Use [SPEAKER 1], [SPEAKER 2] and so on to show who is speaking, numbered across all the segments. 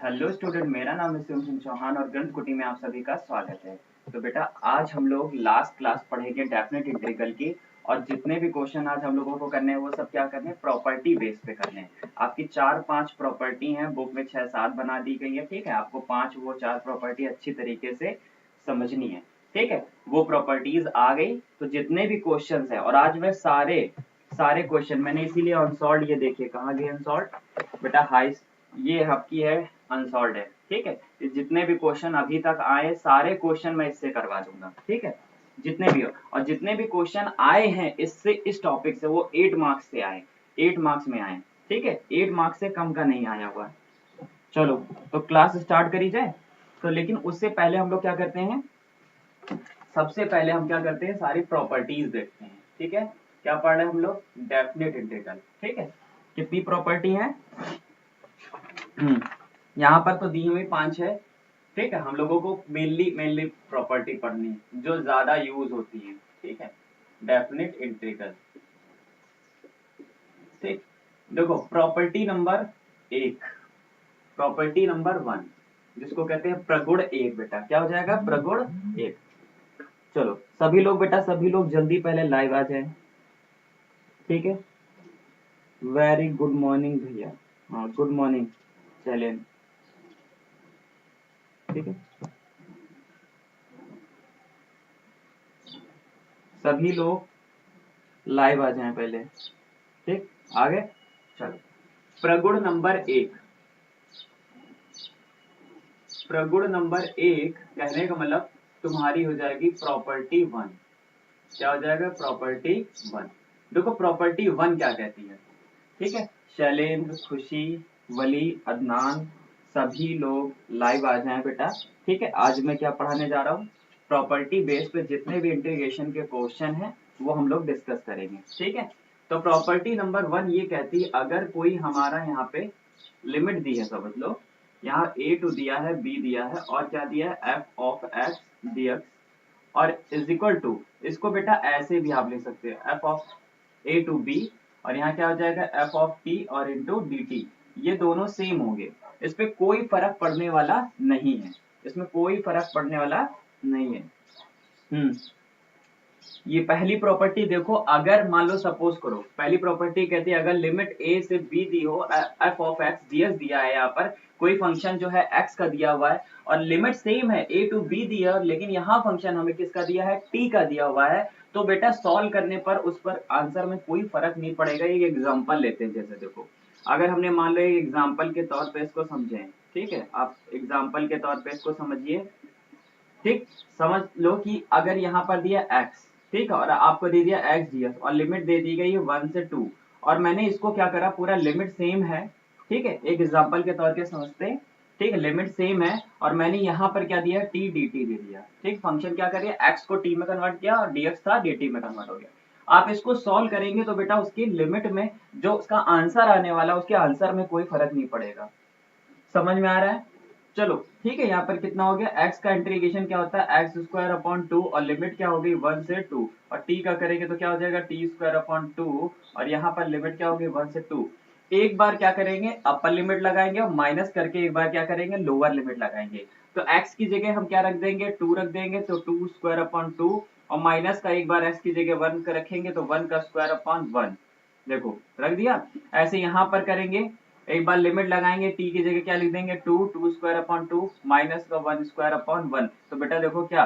[SPEAKER 1] Hello student, मेरा नाम है शिव सिंह चौहान और ग्रंथ कुटी में आप सभी का स्वागत है। तो बेटा, आज हम लोग लास्ट क्लास पढ़ेंगे डेफिनेट इंटीग्रल की। और जितने भी क्वेश्चन आज हम लोगों को करने हैं वो सब क्या करने हैं, प्रॉपर्टी बेस पे करने हैं। आपकी 4-5 प्रॉपर्टी हैं, बुक में 6-7 बना दी गई है। ठीक है, आपको 5 वो 4 प्रॉपर्टी अच्छी तरीके से समझनी है। ठीक है, वो प्रॉपर्टीज आ गई तो जितने भी क्वेश्चन है, और आज मैं सारे सारे क्वेश्चन मैंने इसीलिए अनसॉल्व, ये देखिए कहाँ गए अनसॉल्व बेटा, हाई ये आपकी है अनसॉल्व है। ठीक है, जितने भी क्वेश्चन अभी तक आए सारे क्वेश्चन मैं इससे करवा दूंगा। ठीक है, जितने भी हो, और जितने भी क्वेश्चन आए हैं इससे, इस टॉपिक से, वो 8 मार्क्स से आए, 8 मार्क्स में आए। ठीक है, 8 मार्क्स से कम का नहीं आया हुआ। चलो, तो क्लास स्टार्ट करी जाए। तो लेकिन उससे पहले हम लोग क्या करते हैं, सबसे पहले हम क्या करते हैं, सारी प्रॉपर्टीज देखते हैं। ठीक है, क्या पढ़ रहे हैं हम लोग, डेफिनेट इंटीग्रल। ठीक है, कितनी प्रॉपर्टी है, यहाँ पर तो दी हुई 5 है। ठीक है, हम लोगों को मेनली प्रॉपर्टी पढ़नी है जो ज्यादा यूज होती है। ठीक है, डेफिनेट इंटीग्रल। ठीक, देखो प्रॉपर्टी नंबर 1, प्रॉपर्टी नंबर 1 जिसको कहते हैं प्रगुण 1। बेटा क्या हो जाएगा, प्रगुण 1। चलो सभी लोग बेटा, सभी लोग जल्दी पहले लाइव आ जाए। ठीक है, वेरी गुड मॉर्निंग भैया। हाँ, गुड मॉर्निंग। चलिए, ठीक है, सभी लोग लाइव आ जाएं पहले। ठीक, आगे चलो। प्रगुण नंबर 1, प्रगुण नंबर 1 कहने का मतलब तुम्हारी हो जाएगी प्रॉपर्टी 1। क्या हो जाएगा, प्रॉपर्टी 1। देखो प्रॉपर्टी 1 क्या कहती है। ठीक है, शैलेंद्र, खुशी, वली, अदनान, सभी लोग लाइव आ जाएं बेटा। ठीक है, आज मैं क्या पढ़ाने जा रहा हूँ, प्रॉपर्टी बेस पे जितने भी इंटीग्रेशन के क्वेश्चन हैं वो हम लोग डिस्कस करेंगे। ठीक है, तो प्रॉपर्टी नंबर 1 ये कहती है, अगर कोई हमारा यहाँ पे लिमिट दी है, समझ लो यहाँ a2 दिया है, b दिया है, और क्या दिया है, f ऑफ x dx, और इज इक्वल टू, इसको बेटा ऐसे भी आप लिख सकते हो, f of a to b, और यहाँ क्या हो जाएगा, f ऑफ t और इंटू dt। ये दोनों सेम होंगे, इस पे कोई फर्क पड़ने वाला नहीं है, इसमें कोई फर्क पड़ने वाला नहीं है। ये पहली प्रॉपर्टी देखो, अगर मान लो सपोज करो, पहली प्रॉपर्टी कहती है अगर लिमिट a से b दी हो, f ऑफ x ds दिया है, यहाँ पर कोई फंक्शन जो है x का दिया हुआ है, और लिमिट सेम है a टू b दिया है, लेकिन यहाँ फंक्शन हमें किसका दिया है, t का दिया हुआ है, तो बेटा सॉल्व करने पर उस पर आंसर में कोई फर्क नहीं पड़ेगा। एक एग्जाम्पल लेते हैं, जैसे देखो अगर हमने मान लो एक एग्जाम्पल के तौर पे इसको समझें। ठीक है, आप एग्जाम्पल के तौर पे इसको समझिए। ठीक, समझ लो कि अगर यहाँ पर दिया x, ठीक है, और आपको दे दिया x ds, और लिमिट दे दी गई है 1 से 2, और मैंने इसको क्या करा, पूरा लिमिट सेम है। ठीक है, एक एग्जांपल के तौर पे समझते हैं। ठीक है, लिमिट सेम है, और मैंने यहाँ पर क्या दिया, t dt दे दिया। ठीक, फंक्शन क्या कर रहा है, x को t में कन्वर्ट किया और dx था dt में कन्वर्ट हो गया। आप इसको सॉल्व करेंगे तो बेटा उसकी लिमिट में जो उसका आंसर आने वाला, उसके आंसर में कोई फर्क नहीं पड़ेगा। समझ में आ रहा है, चलो ठीक है। यहाँ पर कितना हो गया, x का इंटीग्रेशन क्या होता है, एक्स स्क्वायर अपॉन 2, और लिमिट क्या होगी 1 से 2, और t का करेंगे तो क्या हो जाएगा, t स्क्वायर अपॉन 2, और यहाँ पर लिमिट क्या होगी 1 से 2। एक बार क्या करेंगे, अपर लिमिट लगाएंगे, और माइनस करके एक बार क्या करेंगे, लोअर लिमिट लगाएंगे। तो x की जगह हम क्या रख देंगे, 2 रख देंगे, तो 2 स्क्वायर अपॉन 2, और माइनस का एक बार x की जगह 1 का रखेंगे तो 1 का स्क्वायर अपॉन 1। देखो रख दिया। ऐसे यहाँ पर करेंगे, एक बार लिमिट लगाएंगे, t की जगह क्या लिख देंगे, 2 स्क्वायर अपॉन 2, माइनस का 1 स्क्वायर अपॉन 1। तो बेटा देखो क्या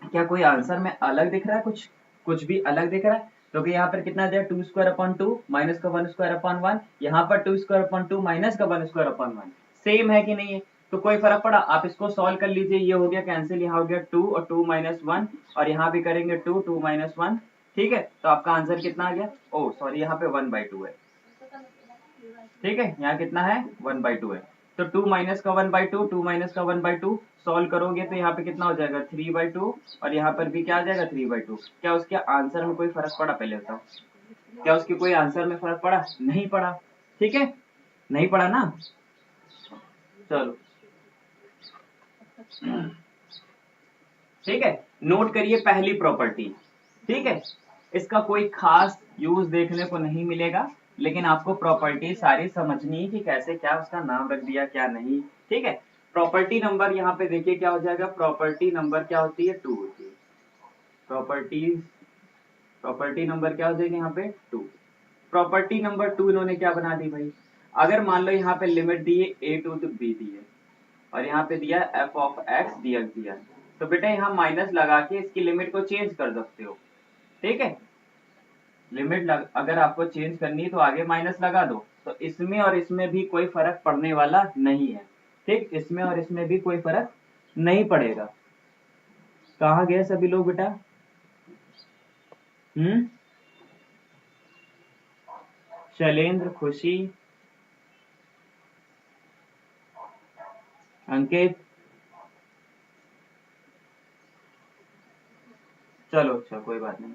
[SPEAKER 1] क्या कोई आंसर में अलग दिख रहा है, कुछ कुछ भी अलग दिख रहा है। तो यहाँ पर कितना दिया, 2 स्क्वायर अपॉन 2 माइनस का 1 स्क्वायर अपॉन 1, यहाँ पर 2 स्क्वायर अपॉन 2 माइनस का 1 स्क्वायर अपॉन 1, सेम है कि नहीं है, तो कोई फर्क पड़ा। आप इसको सॉल्व कर लीजिए, ये हो गया कैंसिल, यहाँ हो गया 2 और 2 माइनस 1, और यहाँ भी करेंगे 2 2 माइनस 1। ठीक है, तो आपका आंसर कितना आ गया, ओ सॉरी यहाँ पे 1/2 है। ठीक है, यहाँ कितना है, 1/2 है। तो 2 माइनस का 1/2, 2 माइनस का 1/2 सॉल्व करोगे तो यहाँ पे कितना हो जाएगा, 3/2, और यहाँ पर भी क्या आ जाएगा, 3/2। क्या उसके आंसर में कोई फर्क पड़ा, पहले बताओ, क्या उसके कोई आंसर में फर्क पड़ा, नहीं पड़ा। ठीक है, नहीं पड़ा ना, चलो ठीक है, नोट करिए पहली प्रॉपर्टी। ठीक है, इसका कोई खास यूज देखने को नहीं मिलेगा, लेकिन आपको प्रॉपर्टी सारी समझनी है कि कैसे क्या उसका नाम रख दिया क्या नहीं। ठीक है, प्रॉपर्टी नंबर यहाँ पे देखिए क्या हो जाएगा, प्रॉपर्टी नंबर क्या होती है, 2 होती है। प्रॉपर्टी नंबर क्या हो जाएगी यहाँ पे, 2। प्रॉपर्टी नंबर 2 इन्होंने क्या बना दी भाई, अगर मान लो यहाँ पे लिमिट दी है a टू b दी है और यहाँ पे दिया f ऑफ x dx दिया, तो बेटा यहाँ माइनस लगा के इसकी लिमिट को चेंज कर सकते हो। ठीक है, अगर आपको चेंज करनी है तो आगे माइनस लगा दो, तो इसमें और इसमें भी कोई फर्क पड़ने वाला नहीं है। ठीक, इसमें और इसमें भी कोई फर्क नहीं पड़ेगा। कहाँ गए सभी लोग बेटा? शैलेंद्र, खुशी, अंकित, चलो अच्छा कोई बात नहीं।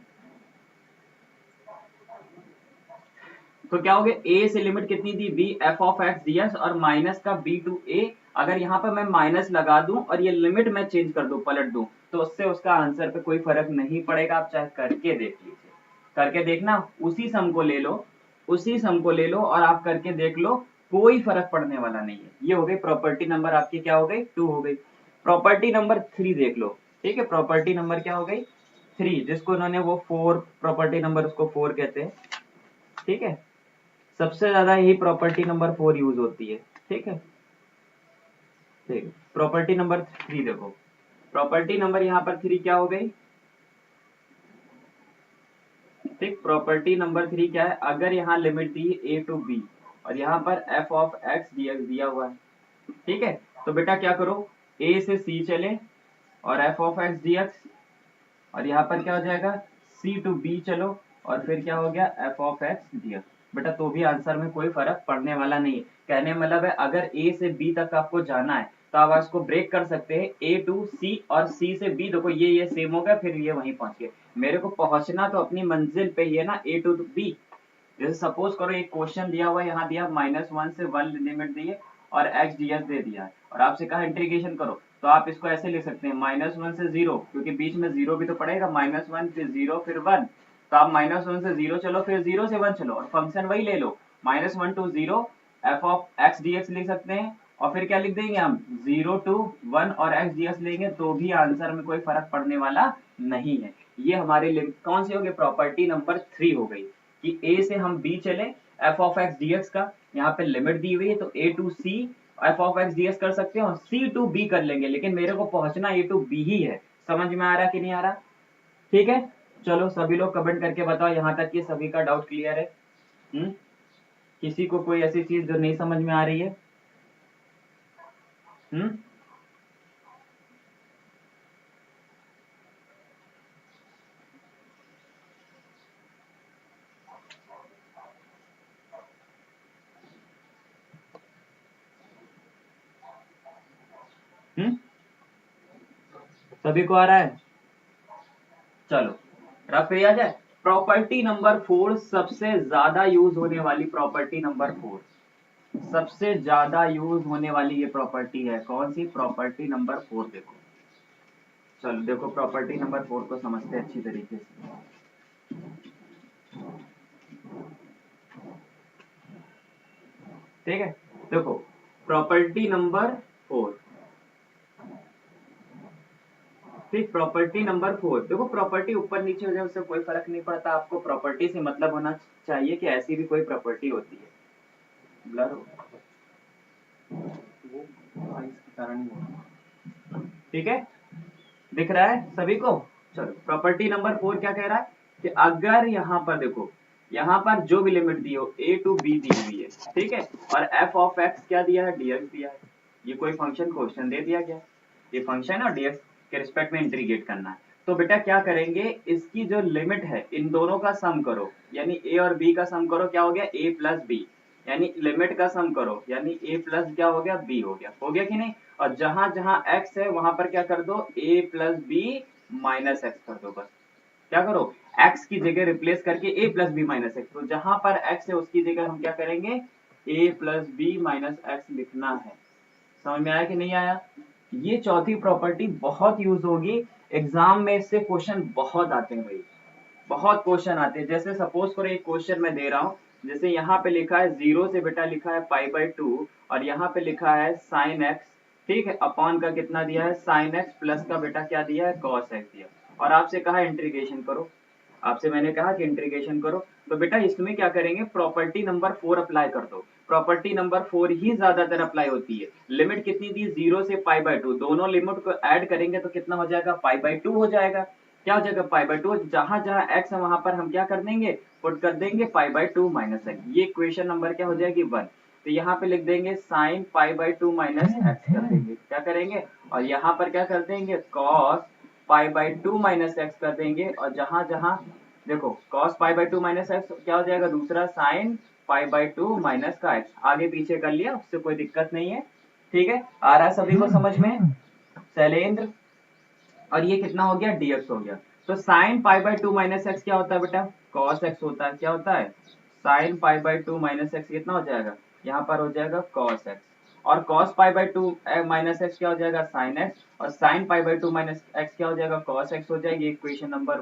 [SPEAKER 1] तो क्या हो गया, a से लिमिट कितनी दी, b f of x ds और माइनस का b टू a। अगर यहाँ पर मैं माइनस लगा दूं और ये लिमिट मैं चेंज कर दूं, पलट दूं, तो उससे उसका आंसर पे कोई फर्क नहीं पड़ेगा। आप चाहे करके देख लीजिए, करके देखना, उसी सम को ले लो, उसी सम को ले लो और आप करके देख लो, कोई फर्क पड़ने वाला नहीं है। ये हो गई प्रॉपर्टी नंबर आपकी, क्या हो गई, 2 हो गई। प्रॉपर्टी नंबर 3 देख लो। ठीक है, प्रॉपर्टी नंबर क्या हो गई, 3, जिसको उन्होंने वो 4 प्रॉपर्टी नंबर, उसको 4 कहते हैं। ठीक है, सबसे ज्यादा यही प्रॉपर्टी नंबर 4 यूज होती है। ठीक है, ठीक, प्रॉपर्टी नंबर 3 देखो, प्रॉपर्टी नंबर यहाँ पर 3 क्या हो गई, ठीक, प्रॉपर्टी नंबर 3 क्या है, अगर यहाँ लिमिट दी a टू b और यहाँ पर f ऑफ x dx दिया हुआ है। ठीक है, तो बेटा क्या करो, a से c चले और f ऑफ x dx और यहाँ पर क्या हो जाएगा, c टू b चलो और फिर क्या हो गया, f ऑफ x dx। बेटा तो भी आंसर में कोई फर्क पड़ने वाला नहीं है। कहने मतलब है अगर a से b तक आपको जाना है तो आप इसको ब्रेक कर सकते हैं, a टू c और c से b, देखो ये सेम हो गया, फिर ये वहीं पहुंच गए। मेरे को पहुंचना तो अपनी मंजिल पे ही है ना, a टू b। जैसे सपोज करो एक क्वेश्चन दिया हुआ है, यहाँ दिया -1 से 1 लिमिट दी है और x ds दे दिया है और आपसे कहा इंटीग्रेशन करो, तो आप इसको ऐसे लिख सकते हैं -1 से 0, क्योंकि बीच में 0 भी तो पड़ेगा, -1 फिर 0 फिर 1, तो आप -1 से 0 चलो, फिर 0 से 1 चलो और फंक्शन वही ले लो, -1 to 0 f of x dx लिख सकते हैं और फिर क्या लिख देंगे हम, 0 टू 1 और x dx लेंगे, तो भी आंसर में कोई फर्क पड़ने वाला नहीं है। ये हमारे कौन सी हो गई, प्रॉपर्टी नंबर 3 हो गई कि a से हम b चले, f ऑफ x dx का यहाँ पे लिमिट दी हुई है तो a to c f of x dx कर सकते हैं और c टू b कर लेंगे, लेकिन मेरे को पहुंचना a टू b ही है। समझ में आ रहा कि नहीं आ रहा? ठीक है, चलो सभी लोग कमेंट करके बताओ यहाँ तक कि सभी का डाउट क्लियर है। किसी को कोई ऐसी चीज जो नहीं समझ में आ रही है? हम्म हम्म सभी को आ रहा है? चलो रफ आ जाए। प्रॉपर्टी नंबर 4 सबसे ज्यादा यूज होने वाली प्रॉपर्टी नंबर 4, सबसे ज्यादा यूज होने वाली ये प्रॉपर्टी है, कौन सी, प्रॉपर्टी नंबर 4। देखो, चलो देखो प्रॉपर्टी नंबर 4 को समझते हैं अच्छी तरीके से। ठीक है, देखो प्रॉपर्टी नंबर 4, ठीक, प्रॉपर्टी नंबर 4 देखो, प्रॉपर्टी ऊपर नीचे हो जाए उससे कोई फर्क नहीं पड़ता, आपको प्रॉपर्टी से मतलब होना चाहिए कि ऐसी भी कोई प्रॉपर्टी होती है। ब्लर हो, ठीक है, दिख रहा है सभी को? चलो प्रॉपर्टी नंबर 4 क्या कह रहा है कि अगर यहाँ पर देखो, यहाँ पर जो भी लिमिट दी हो a टू b दी हुई है, ठीक है, और f ऑफ x क्या दिया है, dx दिया है, ये कोई फंक्शन क्वेश्चन दे दिया गया, ये फंक्शन और dx के रिस्पेक्ट में इंटीग्रेट करना है, तो बेटा क्या करेंगे, इसकी जो लिमिट है इन दोनों का सम करो, यानी a और b का सम करो, क्या हो गया, a प्लस b, यानी लिमिट का सम करो, यानी a प्लस क्या हो गया, b हो गया कि नहीं? और जहां जहां x है वहां पर क्या कर दो, a plus B minus X कर दो, बस क्या करो, x की जगह रिप्लेस करके a plus B minus X, तो जहां पर x है उसकी जगह हम क्या करेंगे, a plus B minus X लिखना है। समझ में आया कि नहीं आया? ये चौथी प्रॉपर्टी बहुत यूज होगी एग्जाम में, इससे क्वेश्चन बहुत आते हैं भाई, बहुत क्वेश्चन आते हैं। जैसे सपोज करो एक क्वेश्चन मैं दे रहा हूँ, जैसे यहाँ पे लिखा है 0 से बेटा लिखा है π/2 और यहाँ पे लिखा है sin x, ठीक है, अपॉन का कितना दिया है sin x प्लस का बेटा क्या दिया है cos x दिया, और आपसे कहा इंटीग्रेशन करो, आपसे मैंने कहा कि इंटीग्रेशन करो। तो बेटा इसमें क्या करेंगे, प्रॉपर्टी नंबर 4 अप्लाई कर दो। प्रॉपर्टी नंबर 4 ही ज्यादातर अप्लाई होती है। लिमिट कितनी दी, 0 से π/2, दोनों लिमिट को ऐड करेंगे तो कितना हो जाएगा, π/2 हो जाएगा। क्या हो जाएगा, π/2, जहां जहां x है वहां पर हम क्या कर देंगे, पुट कर देंगे π/2 माइनस x। ये इक्वेशन नंबर क्या हो जाएगी 1। तो यहाँ पे लिख देंगे sin π/2 माइनस x कर देंगे, क्या करेंगे, और यहाँ पर क्या कर देंगे cos π/2 माइनस x कर देंगे, और जहां जहां देखो cos π/2 माइनस x क्या हो जाएगा, दूसरा sin π/2 माइनस का x, आगे पीछे कर लिया, उससे कोई दिक्कत नहीं है, ठीक है। आ रहा है सभी को समझ में, शैलेंद्र, और ये कितना हो गया, dx हो गया। तो sin π/2 माइनस x क्या होता है बेटा, cos x होता है, क्या होता है, sin π/2 माइनस x कितना हो जाएगा, यहाँ पर हो जाएगा cos x, और cos π/2 माइनस x क्या हो जाएगा sin x, और sin π/2 माइनस x क्या हो जाएगा cos x हो जाएगी। इक्वेशन नंबर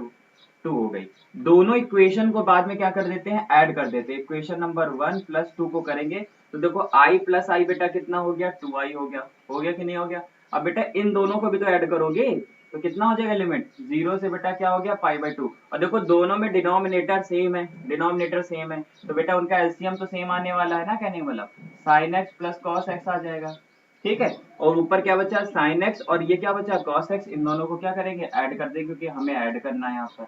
[SPEAKER 1] 2 हो गई। दोनों इक्वेशन को बाद में क्या कर देते हैं, ऐड कर देते हैं। इक्वेशन नंबर 1 प्लस 2 को करेंगे तो देखो i प्लस आई बेटा कितना हो गया, 2i हो गया कि नहीं हो गया। अब बेटा इन दोनों को भी तो ऐड करोगे तो कितना हो जाएगा, लिमिट 0 से बेटा क्या हो गया π/2, और देखो दोनों में डिनोमिनेटर सेम है, डिनोमिनेटर सेम है, तो बेटा उनका एलसीएम तो सेम आने वाला है ना, कहने वाला sin x plus cos x आ जाएगा, ठीक है। और ऊपर क्या बचा sin x, और ये क्या बचा cos x, इन दोनों को क्या करेंगे, ऐड कर देंगे, क्योंकि हमें ऐड करना है यहाँ पर,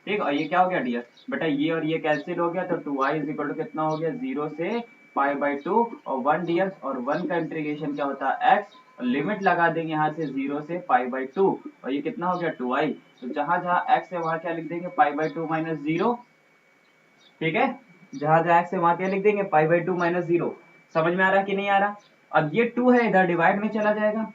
[SPEAKER 1] ठीक। और ये क्या हो गया dx, बेटा ये और ये कैंसिल हो गया, तो 2i इज इक्वल टू कितना हो गया, 0 से π/2 और 1 dx, और 1 का इंटीग्रेशन क्या होता है x, और लिमिट लगा देंगे यहाँ से 0 से π/2, और ये कितना हो गया 2i, तो जहां जहां x है वहां क्या लिख देंगे π/2 माइनस 0, ठीक है, जहां जहां x है वहां क्या लिख देंगे π/2 माइनस 0। समझ में आ रहा कि नहीं आ रहा। अब ये 2 है इधर डिवाइड में चला जाएगा,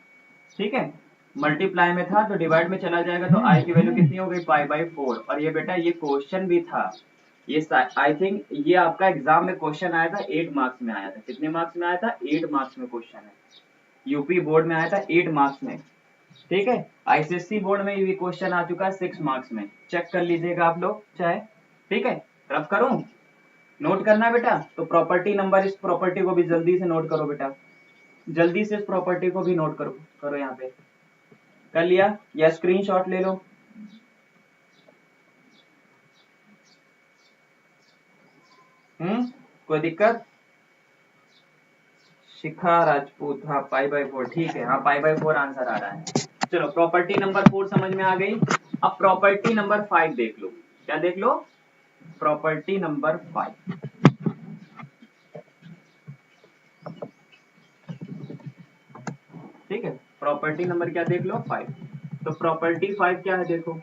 [SPEAKER 1] ठीक है, मल्टीप्लाई में था तो डिवाइड में चला जाएगा, तो i की वैल्यू कितनी हो गई π/4। और ये बेटा ये क्वेश्चन भी था, ये आई थिंक ये आपका एग्जाम में क्वेश्चन आया था, 8 मार्क्स में आया था। कितने मार्क्स में आया था, 8 मार्क्स में क्वेश्चन है, यूपी बोर्ड में आया था 8 मार्क्स में, ठीक है। आईसीएससी बोर्ड में ये क्वेश्चन आ चुका है 6 मार्क्स में, चेक कर लीजिएगा आप लोग चाहे, ठीक है। रफ करूं, नोट करना है बेटा, तो प्रॉपर्टी नंबर, इस प्रॉपर्टी को भी जल्दी से नोट करो बेटा, जल्दी से इस प्रॉपर्टी को भी नोट करो यहाँ पे, कर लिया या स्क्रीनशॉट ले लो। कोई दिक्कत, शिखा राजपूत, हाँ π/4, ठीक है, हाँ π/4 आंसर आ रहा है। चलो प्रॉपर्टी नंबर 4 समझ में आ गई। अब प्रॉपर्टी नंबर 5 देख लो, क्या देख लो, प्रॉपर्टी नंबर 5, ठीक है, प्रॉपर्टी नंबर क्या देख लो 5। तो प्रॉपर्टी 5 क्या है देखो,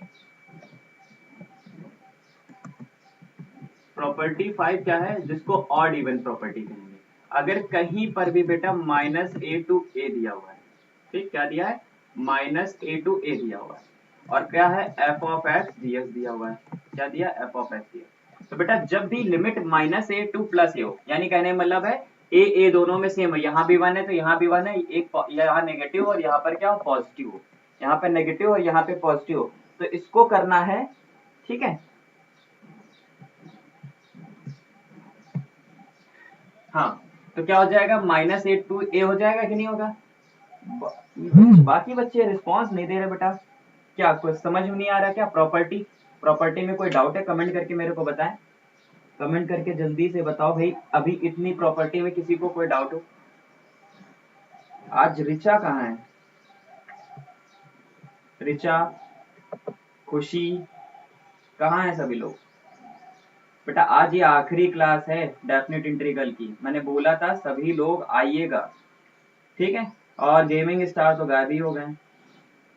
[SPEAKER 1] प्रॉपर्टी 5 क्या है, जिसको ऑड इवन प्रॉपर्टी कहेंगे। अगर कहीं पर भी बेटा -a to a दिया हुआ है, ठीक, क्या दिया है, -a to a दिया हुआ है, और क्या है f of x dx दिया हुआ है, क्या दिया, f of x दिया। तो बेटा जब भी लिमिट -a to +a हो, यानी कहने मतलब है a दोनों में सेम है, यहाँ भी 1 है तो यहाँ भी 1 है, एक यहाँ नेगेटिव और यहाँ पर क्या हो, पॉजिटिव हो, यहाँ पे नेगेटिव और यहाँ पे पॉजिटिव हो, तो इसको करना है, ठीक है। हाँ, तो क्या हो जाएगा, -a to a हो जाएगा कि नहीं होगा। बाकी बच्चे रिस्पांस नहीं दे रहे बेटा, क्या कुछ समझ में नहीं आ रहा क्या। प्रॉपर्टी में कोई डाउट है, कमेंट करके मेरे को बताएं, कमेंट करके जल्दी से बताओ भाई, अभी इतनी प्रॉपर्टी में किसी को कोई डाउट हो। आज रिचा कहाँ है, रिचा, खुशी, कहाँ है सभी लोग। बेटा आज ये आखिरी क्लास है डेफिनेट इंटीग्रल की, मैंने बोला था सभी लोग आइएगा, ठीक है। और गेमिंग स्टार तो गायब ही हो गए,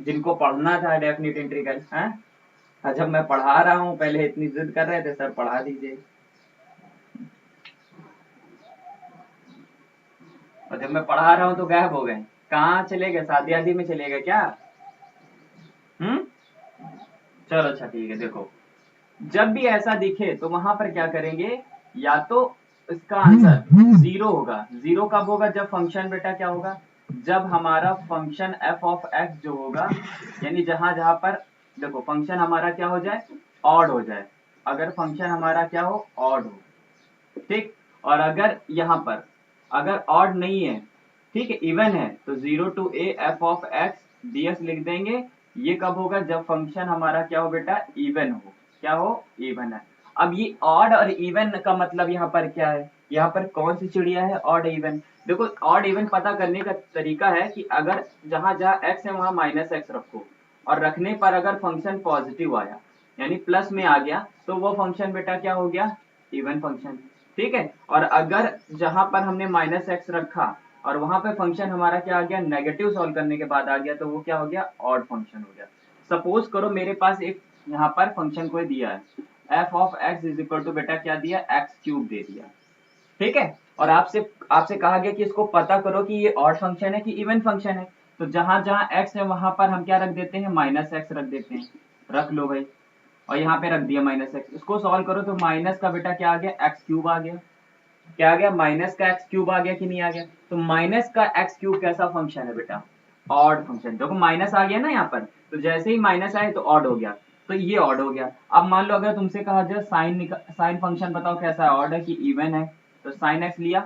[SPEAKER 1] जिनको पढ़ना था डेफिनेट इंटीग्रल है। जब मैं पढ़ा रहा हूँ, पहले इतनी जिद कर रहे थे सर पढ़ा दीजिए, और जब मैं पढ़ा रहा हूँ तो गायब हो गए, कहाँ चले गए, शादी आदि में चले गए क्या। चलो अच्छा ठीक है, देखो जब भी ऐसा दिखे तो वहां पर क्या करेंगे, या तो इसका आंसर 0 होगा। 0 कब होगा, जब फंक्शन बेटा क्या होगा, जब हमारा फंक्शन f of x जो होगा, यानी जहां जहां पर देखो फंक्शन हमारा क्या हो जाए, ऑड हो जाए। अगर फंक्शन हमारा क्या हो, ऑड हो, ठीक। और अगर यहाँ पर अगर ऑड नहीं है, ठीक है, इवन है, तो 0 to a f of x dx लिख देंगे। ये कब होगा? जब फंक्शन हमारा क्या हो बेटा? इवन हो। क्या हो? इवन है। अब ये ऑड और इवन का मतलब यहाँ पर क्या है? यहाँ पर कौन सी चिड़िया है? Odd even. देखो ऑड इवन पता करने का तरीका है कि अगर जहां जहां x है वहां माइनस एक्स रखो, और रखने पर अगर फंक्शन पॉजिटिव आया यानी प्लस में आ गया तो वो फंक्शन बेटा क्या हो गया? Even function. ठीक है। और अगर जहां पर हमने माइनस एक्स रखा और वहां पे फंक्शन हमारा क्या आ गया? नेगेटिव सॉल्व करने के बाद आ गया, तो वो क्या हो गया? ऑड फंक्शन हो गया। सपोज करो मेरे पास एक यहाँ पर फंक्शन कोई दिया है f of x is equal to बेटा क्या दिया? एक्स क्यूब दे दिया। ठीक है। और आपसे आपसे कहा गया कि इसको पता करो कि ये ऑड फंक्शन है कि इवन फंक्शन है। तो जहां जहां x है वहां पर हम क्या रख देते हैं? माइनस एक्स रख देते हैं। रख लो भाई। और यहाँ पे रख दिया माइनस एक्स। इसको सॉल्व करो तो माइनस का बेटा क्या आ गया? एक्स क्यूब आ गया। क्या आ गया? माइनस का एक्स क्यूब आ गया कि नहीं आ गया? तो माइनस का एक्स क्यूब कैसा फंक्शन है बेटा? Odd function. देखो माइनस आ गया ना यहाँ पर, तो जैसे ही माइनस आए तो ऑड हो गया, तो ये ऑड हो गया। अब मान लो अगर तुमसे कहा जाए साइन फंक्शन बताओ कैसा है? ऑड है कि इवन है? तो साइन एक्स लिया,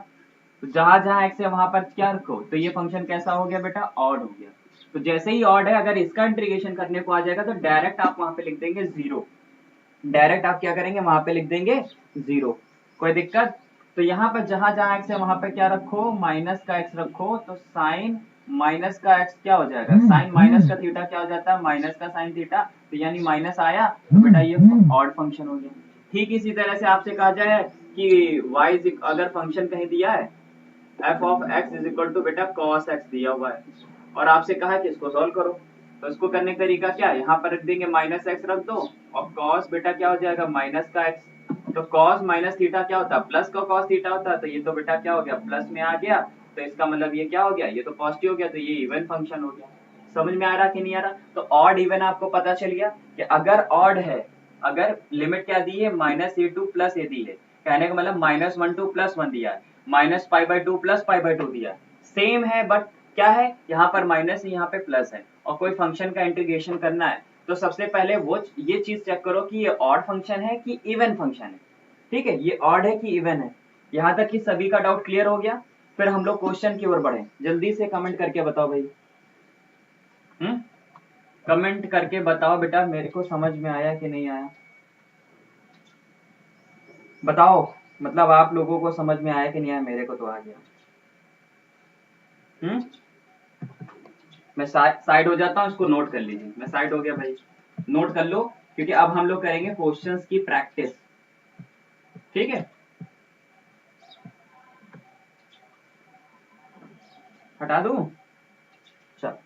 [SPEAKER 1] तो जहां जहां एक्स है वहां पर क्या रखो, तो ये फंक्शन कैसा हो गया बेटा? ऑड हो गया। तो जैसे ही ऑड है, अगर इसका इंटीग्रेशन करने को आ जाएगा तो डायरेक्ट आप वहां पे लिख देंगे जीरो। डायरेक्ट आप क्या करेंगे? वहां पे लिख देंगे जीरो। कोई दिक्कत? तो यहाँ पर जहां जहां एक्स है वहां पे क्या रखो? माइनस का एक्स रखो। तो साइन माइनस का एक्स क्या हो जाएगा? साइन माइनस का थीटा क्या हो जाता है? माइनस का साइन थीटा। तो यानी माइनस आया तो बेटा ये ऑड फंक्शन हो गया। ठीक इसी तरह से आपसे कहा जाए कि y अगर फंक्शन कहीं दिया है f of x is equal to बेटा cos x दिया हुआ है, और आपसे कहा है कि इसको सॉल्व करो, तो इसको करने का तरीका क्या है? यहाँ पर रख देंगे माइनस एक्स रख दो, और cos बेटा क्या हो जाएगा? माइनस का x। तो cos माइनस थीटा क्या होता है? प्लस का cos थीटा होता है। तो ये तो बेटा क्या हो गया? प्लस में आ गया। तो इसका मतलब ये क्या हो गया? ये तो पॉजिटिव हो गया, तो ये इवन फंक्शन हो गया। समझ में आ रहा कि नहीं आ रहा? तो ऑड इवन आपको पता चल गया कि अगर ऑड है, अगर लिमिट क्या दी है? माइनस ए टू प्लस ए दी है, कहने का मतलब minus one two plus one दिया है, minus pi by two plus pi by two दिया है, सेम है बट क्या है? यहाँ पर माइनस है, यहाँ पे प्लस है, और कोई फंक्शन का इंटीग्रेशन करना है, तो सबसे पहले वो ये चीज चेक करो कि ये ऑड फंक्शन है कि इवन फंक्शन है। ठीक है, ये ऑड है कि इवन है। यहाँ तक कि सभी का डाउट क्लियर हो गया। फिर हम लोग क्वेश्चन की ओर बढ़े। जल्दी से कमेंट करके बताओ भाई। कमेंट करके बताओ बेटा, मेरे को समझ में आया कि नहीं आया? बताओ, मतलब आप लोगों को समझ में आया कि नहीं आया? मेरे को तो आ गया। मैं साइड हो जाता हूँ, इसको नोट कर लीजिए। मैं साइड हो गया भाई, नोट कर लो, क्योंकि अब हम लोग करेंगे क्वेश्चंस की प्रैक्टिस। ठीक है, हटा दूं? चल,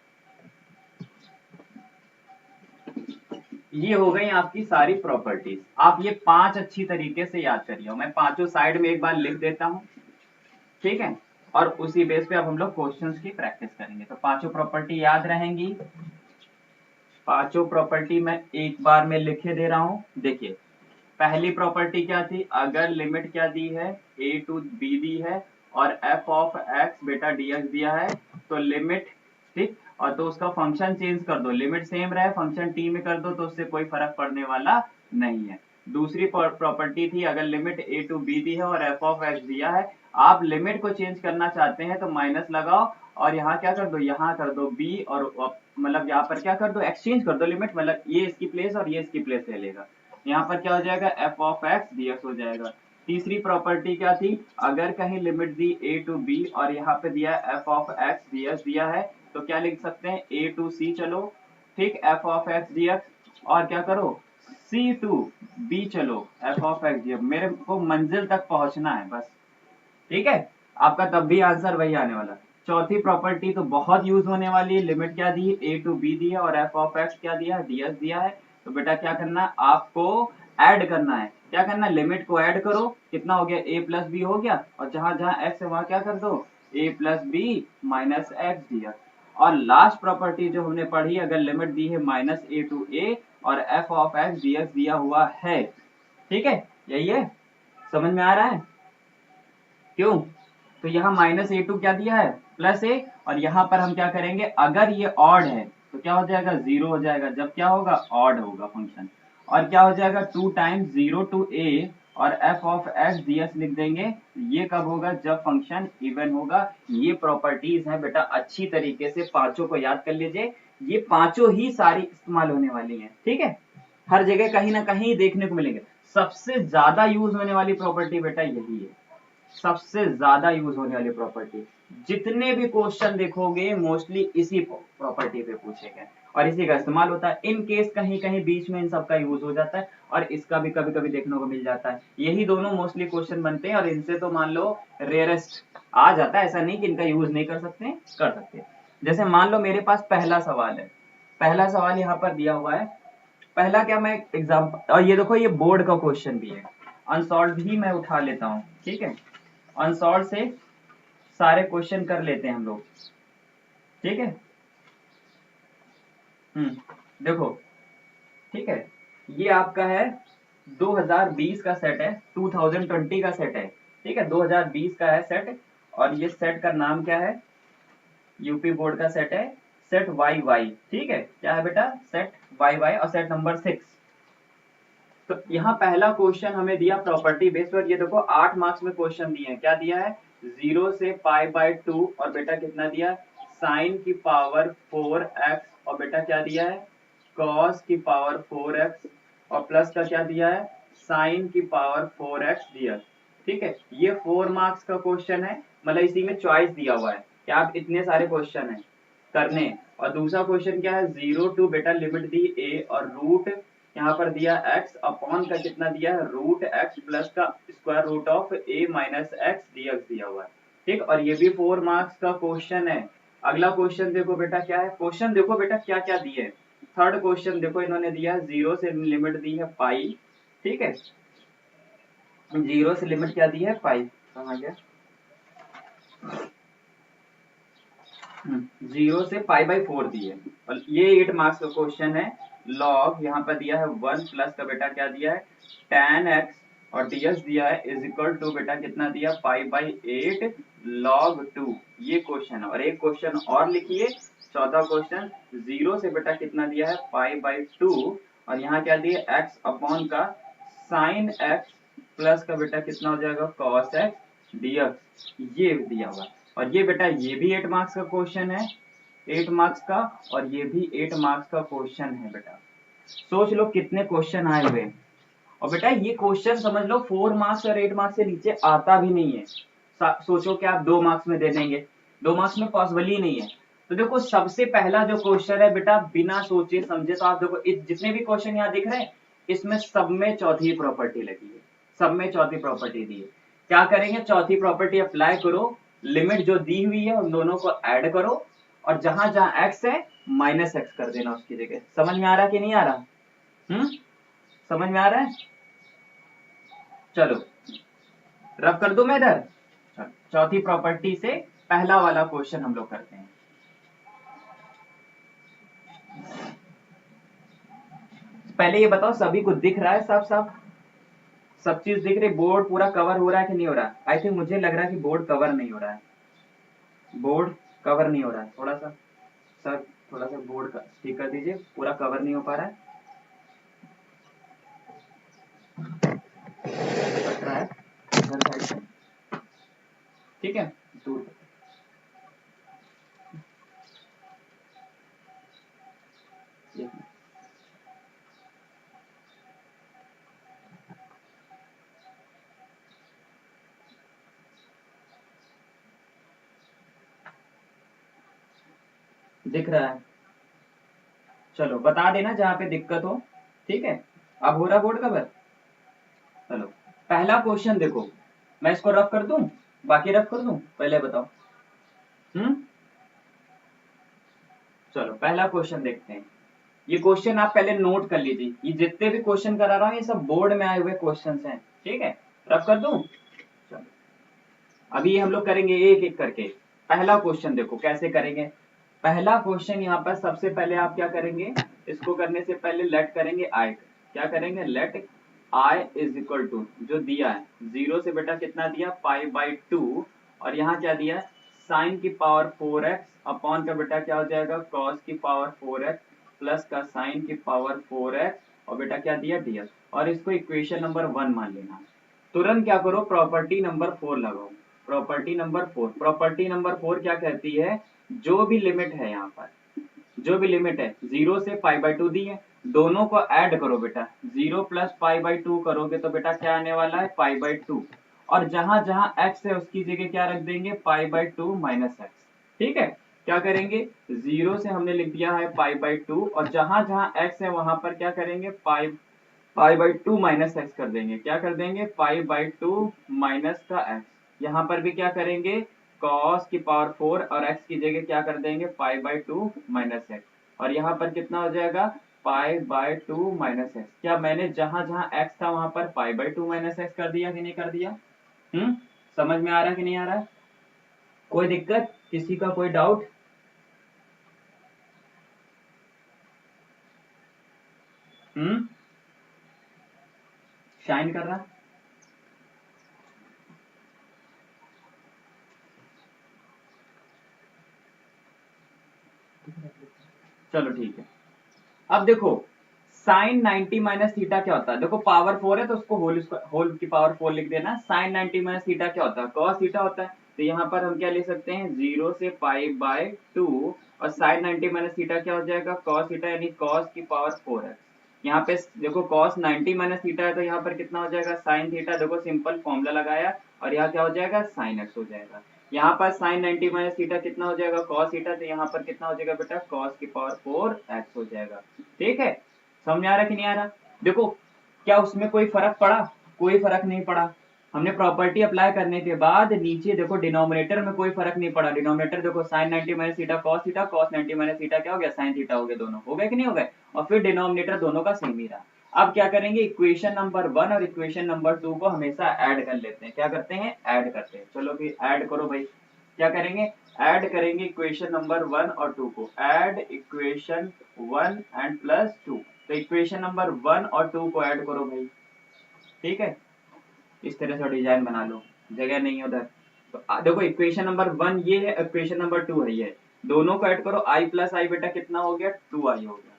[SPEAKER 1] ये हो गई आपकी सारी प्रॉपर्टीज। आप ये 5 अच्छी तरीके से याद करिए। मैं पांचों साइड में एक बार लिख देता हूँ। ठीक है, और उसी बेस पे अब हम लोग क्वेश्चंस की प्रैक्टिस करेंगे। तो पांचों प्रॉपर्टी याद रहेंगी। पांचों प्रॉपर्टी मैं एक बार में लिखे दे रहा हूँ। देखिए, पहली प्रॉपर्टी क्या थी? अगर लिमिट क्या दी है? a टू b दी है, और f ऑफ x बेटा dx दिया है, तो लिमिट, ठीक, और तो उसका फंक्शन चेंज कर दो, लिमिट सेम रहे फंक्शन t में कर दो, तो उससे कोई फर्क पड़ने वाला नहीं है। दूसरी प्रॉपर्टी थी, अगर लिमिट a टू b दी है और f ऑफ x दिया है, आप लिमिट को चेंज करना चाहते हैं तो माइनस लगाओ, और यहाँ क्या कर दो? यहाँ कर दो b, और मतलब यहाँ पर क्या कर दो? एक्सचेंज कर दो लिमिट, मतलब ये इसकी प्लेस और ये इसकी प्लेस ले लेगा। यहाँ पर क्या हो जाएगा? f ऑफ x dx हो जाएगा। तीसरी प्रॉपर्टी क्या थी? अगर कहीं लिमिट दी a टू b और यहाँ पे दिया f ऑफ x dx दिया है, तो क्या लिख सकते हैं? a टू c चलो, ठीक, f ऑफ x dx, और क्या करो? c टू b चलो, f ऑफ x dx। मेरे को मंजिल तक पहुंचना है बस। ठीक है, आपका तब भी आंसर वही आने वाला। चौथी प्रॉपर्टी तो बहुत यूज होने वाली है। लिमिट क्या दी है? a टू b दी है, और f ऑफ x क्या दिया है? ds दिया है। तो बेटा क्या करना है? आपको ऐड करना है। क्या करना है? लिमिट को ऐड करो। कितना हो गया? a प्लस बी हो गया, और जहां जहां x है वहां क्या कर दो? a plus B minus X दिया। और लास्ट प्रॉपर्टी जो हमने पढ़ी, अगर लिमिट दी है माइनस a टू a और f ऑफ x dx दिया हुआ है, ठीक है, यही है। समझ में आ रहा है? क्यों? तो यहाँ माइनस ए टू क्या दिया है? प्लस ए, और यहाँ पर हम क्या करेंगे? अगर ये ऑड है तो क्या हो जाएगा? जीरो हो जाएगा। जब क्या होगा? ऑड होगा फंक्शन। और क्या हो जाएगा? 2 टाइम्स 0 टू ए और F of x D S लिख देंगे। ये कब होगा? जब फंक्शन इवन होगा। ये प्रॉपर्टीज हैं बेटा, अच्छी तरीके से पांचों को याद कर लीजिए। ये पांचों ही सारी इस्तेमाल होने वाली हैं, ठीक है। हर जगह कहीं ना कहीं देखने को मिलेंगे। सबसे ज्यादा यूज होने वाली प्रॉपर्टी बेटा यही है, सबसे ज्यादा यूज होने वाली प्रॉपर्टी। जितने भी क्वेश्चन देखोगे मोस्टली इसी प्रॉपर्टी पे पूछे गए और इसी का इस्तेमाल होता है। इन केस कहीं कहीं बीच में इन सब का यूज हो जाता है और इसका भी कभी कभी देखने को मिल जाता है। यही दोनों मोस्टली क्वेश्चन बनते हैं और इनसे तो मान लो रेयरेस्ट आ जाता है, ऐसा नहीं कि इनका यूज नहीं कर सकते, कर सकते। जैसे मान लो मेरे पास पहला सवाल है, पहला सवाल यहाँ पर दिया हुआ है। पहला क्या, मैं एग्जाम्पल, और ये देखो ये बोर्ड का क्वेश्चन भी है, अनसॉल्व ही मैं उठा लेता हूँ, ठीक है। अनसॉल्व से सारे क्वेश्चन कर लेते हैं हम लोग, ठीक है। देखो, ठीक है, ये आपका है 2020 का सेट है, 2020 का सेट है, ठीक है, 2020 का है सेट। और ये सेट का नाम क्या है? यूपी बोर्ड का सेट है, सेट वाई वाई, ठीक है। क्या है बेटा? सेट वाई वाई और सेट नंबर 6। तो यहाँ पहला क्वेश्चन हमें दिया प्रॉपर्टी बेस्ड पर। ये देखो 8 मार्क्स में क्वेश्चन दिए हैं। क्या दिया है? 0 से π/2 और बेटा कितना दिया? साइन की पावर 4x और बेटा क्या दिया है? कॉस की पावर 4x और प्लस का क्या दिया है? साइन की पावर 4x दिया, ठीक है। ये 4 मार्क्स का क्वेश्चन है, मतलब इसी में चॉइस दिया हुआ है कि आप इतने सारे क्वेश्चन है करने। और दूसरा क्वेश्चन क्या है? 0 टू बेटा लिमिट दी a और रूट यहाँ पर दिया x अपॉन का कितना दिया है? रूट x प्लस का square root of a minus X dx दिया हुआ है, ठीक। और ये भी 4 मार्क्स का क्वेश्चन है। अगला क्वेश्चन देखो बेटा क्या है? क्वेश्चन देखो बेटा क्या क्या दिए। थर्ड क्वेश्चन देखो इन्होंने दिया है 0 से लिमिट दी है पाई, ठीक है। 0 से लिमिट क्या दी है? पाई। कहाँ गया? 0 से π/4 दी है और ये 8 मार्क्स का क्वेश्चन है। लॉग यहाँ पर दिया है 1 प्लस का बेटा क्या दिया है? tan x और dx दिया है इज इक्वल टू बेटा कितना दिया? π/8 log 2। ये क्वेश्चन है और एक क्वेश्चन और लिखिए, चौथा क्वेश्चन। 0 से बेटा कितना दिया है? π/2 और यहाँ क्या दिया? x अपॉन का साइन x प्लस का बेटा कितना हो जाएगा? cos x dx, ये दिया हुआ। और ये बेटा ये भी 8 मार्क्स का क्वेश्चन है, 8 मार्क्स का, और ये भी 8 मार्क्स का क्वेश्चन है बेटा। सोच लो कितने क्वेश्चन आए हुए। और बेटा ये क्वेश्चन समझ लो 4 मार्क्स और 8 मार्क्स से नीचे आता भी नहीं है। सोचो कि आप 2 मार्क्स में दे देंगे, 2 मार्क्स में पॉसिबल ही नहीं है। तो देखो सबसे पहला जो क्वेश्चन है बेटा, बिना सोचे समझे, तो आप देखो जितने भी क्वेश्चन यहाँ दिख रहे हैं इसमें सब में चौथी प्रॉपर्टी लगी है, सब में चौथी प्रॉपर्टी दी है। क्या करेंगे? चौथी प्रॉपर्टी अप्लाई करो, लिमिट जो दी हुई है उन दोनों को ऐड करो और जहां जहां x है माइनस एक्स कर देना उसकी जगह। समझ में आ रहा कि नहीं आ रहा? समझ में आ रहा है? चलो रब कर दूं मैं इधर। चौथी प्रॉपर्टी से पहला वाला क्वेश्चन हम लोग करते हैं। पहले ये बताओ सभी को दिख रहा है साफ साफ? सब चीज दिख रही? बोर्ड पूरा कवर हो रहा है कि नहीं हो रहा? आई थिंक मुझे लग रहा है कि बोर्ड कवर नहीं हो रहा है, बोर्ड कवर नहीं हो रहा है। थोड़ा सा सर, थोड़ा सा बोर्ड का ठीक कर दीजिए, पूरा कवर नहीं हो पा रहा है, कट रहा है इधर साइड से, ठीक है। दूर दिख रहा है? चलो बता देना जहां पे दिक्कत हो, ठीक है। अब हो रहा बोर्ड कवर? चलो पहला क्वेश्चन देखो, मैं इसको रफ कर दूं, बाकी रफ कर दूं, पहले बताओ। हम्म चलो पहला क्वेश्चन देखते हैं। ये क्वेश्चन आप पहले नोट कर लीजिए, ये जितने भी क्वेश्चन करा रहा हूं ये सब बोर्ड में आए हुए क्वेश्चन हैं, ठीक है। रफ कर दूं? चलो अभी हम लोग करेंगे एक एक करके। पहला क्वेश्चन देखो कैसे करेंगे। पहला क्वेश्चन यहाँ पर सबसे पहले आप क्या करेंगे? इसको करने से पहले लेट करेंगे आई। क्या करेंगे? Let I is equal to जो दिया है 0 से बेटा कितना दिया? π/2 और यहाँ क्या दिया है? साइन की पावर 4x अपॉन का बेटा क्या हो जाएगा? कॉस की पावर 4x प्लस का साइन की पावर 4x और बेटा क्या दिया? dx। और इसको इक्वेशन नंबर 1 मान लेना, तुरंत क्या करो, प्रॉपर्टी नंबर 4 लगाओ। प्रॉपर्टी नंबर 4, प्रॉपर्टी नंबर 4 क्या कहती है, जो भी लिमिट है यहाँ पर, जो भी लिमिट है 0 से π/2 दी है, दोनों को ऐड करो बेटा, 0 प्लस π/2 करोगे तो बेटा क्या आने वाला है, π/2। और जहां जहां x है उसकी जगह क्या रख देंगे, π/2 माइनस एक्स। ठीक है, क्या करेंगे, 0 से हमने लिख दिया है π/2, और जहां जहां x है वहां पर क्या करेंगे, π/2 माइनस एक्स कर देंगे। क्या कर देंगे, π/2 माइनस का x। यहाँ पर भी क्या करेंगे, cos की पावर 4 और x की जगह क्या कर देंगे, π/2 माइनस एक्स। और यहाँ पर कितना हो जाएगा, π/2 माइनस एक्स। क्या मैंने जहां जहां x था वहां पर π/2 माइनस एक्स कर दिया कि नहीं कर दिया? समझ में आ रहा है कि नहीं आ रहा है? कोई दिक्कत, किसी का कोई डाउट? शाइन कर रहा, चलो ठीक है। अब देखो साइन 90 माइनस थीटा क्या होता है, देखो पावर 4 है तो उसको होल की पावर 4 लिख देना। साइन 90 माइनस थीटा क्या होता है, cos थीटा होता है। तो यहाँ पर हम क्या लिख सकते हैं, 0 से π/2, और साइन 90 माइनस थीटा क्या हो जाएगा, cos थीटा, यानी cos की पावर 4 है। यहाँ पे देखो cos 90 माइनस थीटा है तो यहाँ पर कितना हो जाएगा, साइन थीटा, देखो सिंपल फॉर्मूला लगाया, और यहाँ क्या हो जाएगा, साइन एक्स हो जाएगा। यहाँ पर साइन 90 माइनस थीटा कितना हो जाएगा, cos थीटा, तो यहाँ पर कितना हो जाएगा बेटा, cos की पावर 4 एक्स हो जाएगा। ठीक है, समझ में आ रहा कि नहीं आ रहा? देखो क्या उसमें कोई फर्क पड़ा, कोई फर्क नहीं पड़ा। हमने प्रॉपर्टी अप्लाई करने के बाद नीचे देखो डिनोमिनेटर में कोई फर्क नहीं पड़ा। डिनोमिनेटर देखो sine 90 minus theta cos 90 minus theta क्या हो गया, साइन थीटा हो गया। दोनों हो गए कि नहीं हो गए? और फिर डिनोमिनेटर दोनों का सेम ही रहा। अब क्या करेंगे, इक्वेशन नंबर 1 और इक्वेशन नंबर 2 को हमेशा ऐड कर लेते हैं। क्या करते हैं, ऐड करते हैं। चलो भी ऐड करो भाई। क्या करेंगे, ऐड करेंगे इक्वेशन नंबर 1 और 2 को। Add equation 1 and plus 2। तो इक्वेशन नंबर 1 और 2 को ऐड करो भाई। ठीक है, इस तरह से डिजाइन बना लो, जगह नहीं है उधर। तो देखो इक्वेशन नंबर 1 ये है, इक्वेशन नंबर 2 है ये, दोनों को ऐड करो। i प्लस आई बेटा कितना हो गया, 2i हो गया।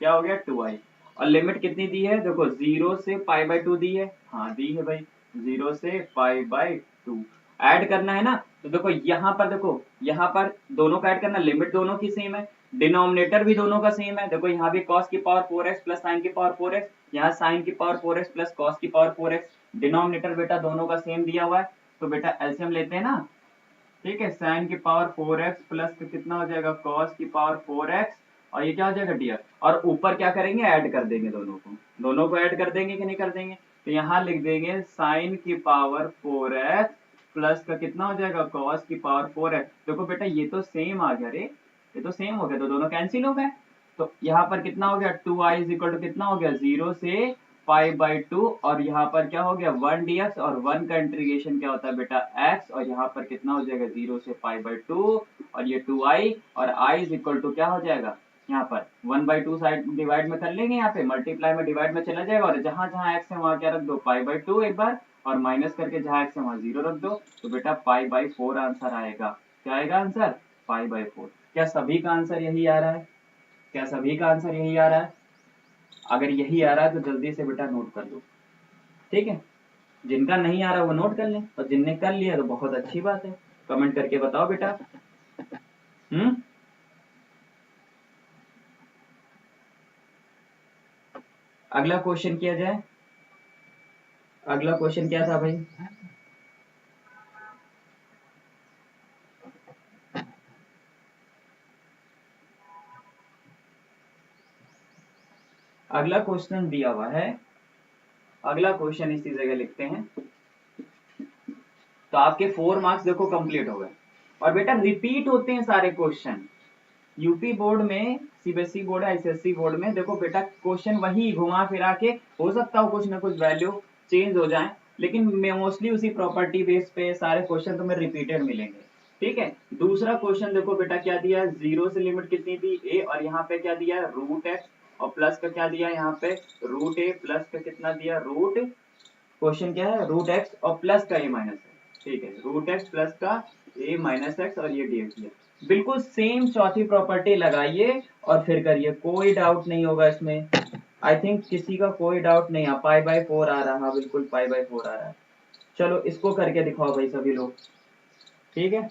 [SPEAKER 1] क्या हो गया, 2i। और लिमिट कितनी दी है, देखो 0 से π/2 दी है, हाँ दी है भाई, 0 से π/2। ऐड करना है ना, तो देखो यहाँ पर, देखो यहाँ पर दोनों का ऐड करना, लिमिट दोनों की सेम है, डिनोमिनेटर भी दोनों का सेम है। देखो यहाँ भी cos की पावर 4x प्लस साइन की पावर 4x, यहाँ साइन की पावर 4x प्लस cos की पावर 4x। डिनोमिनेटर बेटा दोनों का सेम दिया हुआ है, तो बेटा एलसीएम लेते हैं ना। ठीक है, साइन की पावर 4x प्लस कितना हो जाएगा, cos की पावर 4x, और ये क्या हो जाएगा डियर, और ऊपर क्या करेंगे, ऐड कर देंगे दोनों को। दोनों को ऐड कर देंगे कि नहीं कर देंगे? तो यहाँ लिख देंगे साइन की पावर 4x प्लस का कितना हो जाएगा, cos की पावर 4x। देखो बेटा ये तो सेम आ गया रे, ये तो सेम हो गया, तो दोनों कैंसिल हो गए। तो यहाँ पर कितना हो गया, 2i इज इक्वल टू कितना हो गया, 0 से π/2, और यहाँ पर क्या हो गया 1 dx, और 1 का इंटीग्रेशन क्या होता है बेटा x, और यहाँ पर कितना हो जाएगा 0 से π/2, और ये 2i, और i इज इक्वल टू क्या हो जाएगा, यहाँ पर 1/2 साइड डिवाइड में कर लेंगे, यहाँ पे मल्टीप्लाई में डिवाइड में चला जाएगा, और जहां जहां x है वहां क्या रख दो, π/2 एक बार, और माइनस करके जहां x है वहां 0 रख दो। तो बेटा π/4 आंसर आएगा। क्या आएगा आंसर, π/4। क्या सभी का आंसर यही आ रहा है? क्या सभी का आंसर यही आ रहा है? अगर यही आ रहा है तो जल्दी से बेटा नोट कर लो। ठीक है, जिनका नहीं आ रहा वो नोट कर लें, और जिनने कर लिया तो बहुत अच्छी बात है। कमेंट करके बताओ बेटा। अगला क्वेश्चन किया जाए। अगला क्वेश्चन क्या था भाई? अगला क्वेश्चन दिया हुआ है, अगला क्वेश्चन इसी जगह लिखते हैं। तो आपके 4 मार्क्स देखो कंप्लीट हो गए। और बेटा रिपीट होते हैं सारे क्वेश्चन। यूपी बोर्ड में, सीबीएसई बोर्ड, आईसीएसई बोर्ड में देखो बेटा क्वेश्चन वही घुमा फिरा के, हो सकता हो कुछ ना कुछ वैल्यू चेंज हो जाए, लेकिन मोस्टली उसी प्रॉपर्टी बेस पे सारे क्वेश्चन तुम्हें रिपीटेड मिलेंगे। ठीक है, दूसरा क्वेश्चन देखो बेटा क्या दिया है, 0 से लिमिट कितनी दी, a, और यहाँ पे क्या दिया है, √x, और प्लस का क्या दिया है यहाँ पे, √a, प्लस का कितना दिया, क्वेश्चन क्या है, √x और प्लस का a माइनस है। ठीक है, √x प्लस का a माइनस एक्स, और ये dx दिया। बिल्कुल सेम चौथी प्रॉपर्टी लगाइए और फिर करिए, कोई डाउट नहीं होगा इसमें। आई थिंक किसी का कोई डाउट नहीं है। π/4 आ रहा, बिल्कुल π/4 आ रहा है। चलो इसको करके दिखाओ भाई सभी लोग, ठीक है,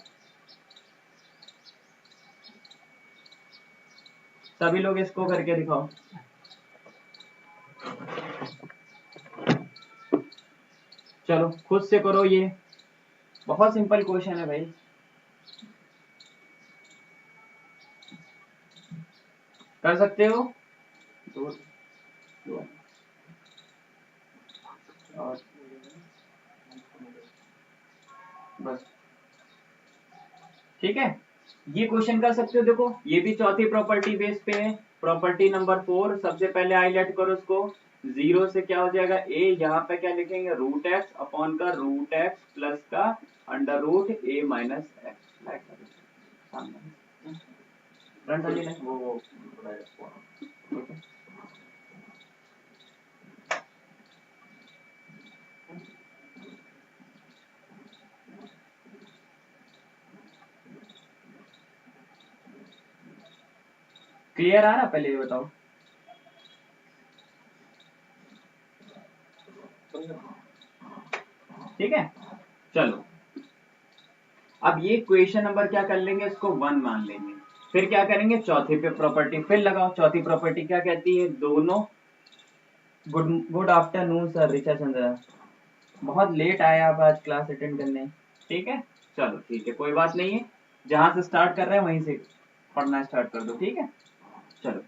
[SPEAKER 1] सभी लोग इसको करके दिखाओ। चलो खुद से करो, ये बहुत सिंपल क्वेश्चन है भाई। कर सकते हो? दो, दो, और बस, ठीक है, ये क्वेश्चन कर सकते हो। देखो ये भी चौथी प्रॉपर्टी बेस पे है। प्रॉपर्टी नंबर 4, सबसे पहले हाईलाइट करो इसको। जीरो से क्या हो जाएगा ए, यहाँ पे क्या लिखेंगे रूट एक्स अपॉन का रूट एक्स प्लस का अंडर रूट ए माइनस एक्स। क्लियर आ रहा? पहले ये बताओ। ठीक है, चलो अब ये क्वेश्चन नंबर क्या कर लेंगे, इसको 1 मान लेंगे। फिर क्या करेंगे, चौथी पे प्रॉपर्टी फिर लगाओ। चौथी प्रॉपर्टी क्या कहती है, दोनों, good afternoon sir Richa Chandra, बहुत लेट आया आप आज क्लास अटेंड करने। ठीक है, चलो ठीक है, कोई बात नहीं है, जहां से स्टार्ट कर रहे हैं वहीं से पढ़ना स्टार्ट कर दो। ठीक है, चलो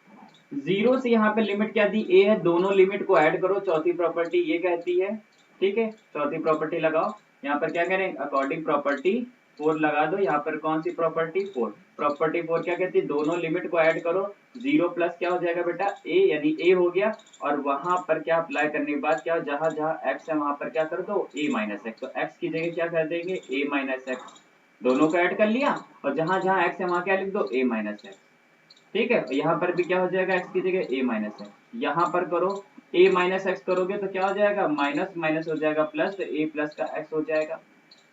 [SPEAKER 1] जीरो से यहाँ पे लिमिट क्या दी, ए है, दोनों लिमिट को ऐड करो, चौथी प्रॉपर्टी ये कहती है। ठीक है, चौथी प्रॉपर्टी लगाओ। यहाँ पर क्या करें, अकॉर्डिंग प्रॉपर्टी 4 लगा दो। यहाँ पर कौन सी प्रॉपर्टी, 4। प्रॉपर्टी 4 क्या कहती है, दोनों लिमिट को ऐड करो। जीरो प्लस क्या हो जाएगा बेटा, ए, यानी ए हो गया, और वहां पर क्या अप्लाई करने के बाद क्या, जहां जहां एक्स है वहां पर क्या कर दो, ए माइनस एक्स। तो एक्स की जगह क्या कर देंगे, ए माइनस एक्स, दोनों को ऐड कर लिया, और जहां जहां एक्स है वहां क्या लिख दो, ए माइनस एक्स। ठीक है, यहाँ पर भी क्या हो जाएगा, एक्स की जगह ए माइनस एक्स, यहाँ पर करो ए माइनस एक्स करोगे तो क्या हो जाएगा, माइनस माइनस हो जाएगा प्लस, तो ए प्लस का एक्स हो जाएगा।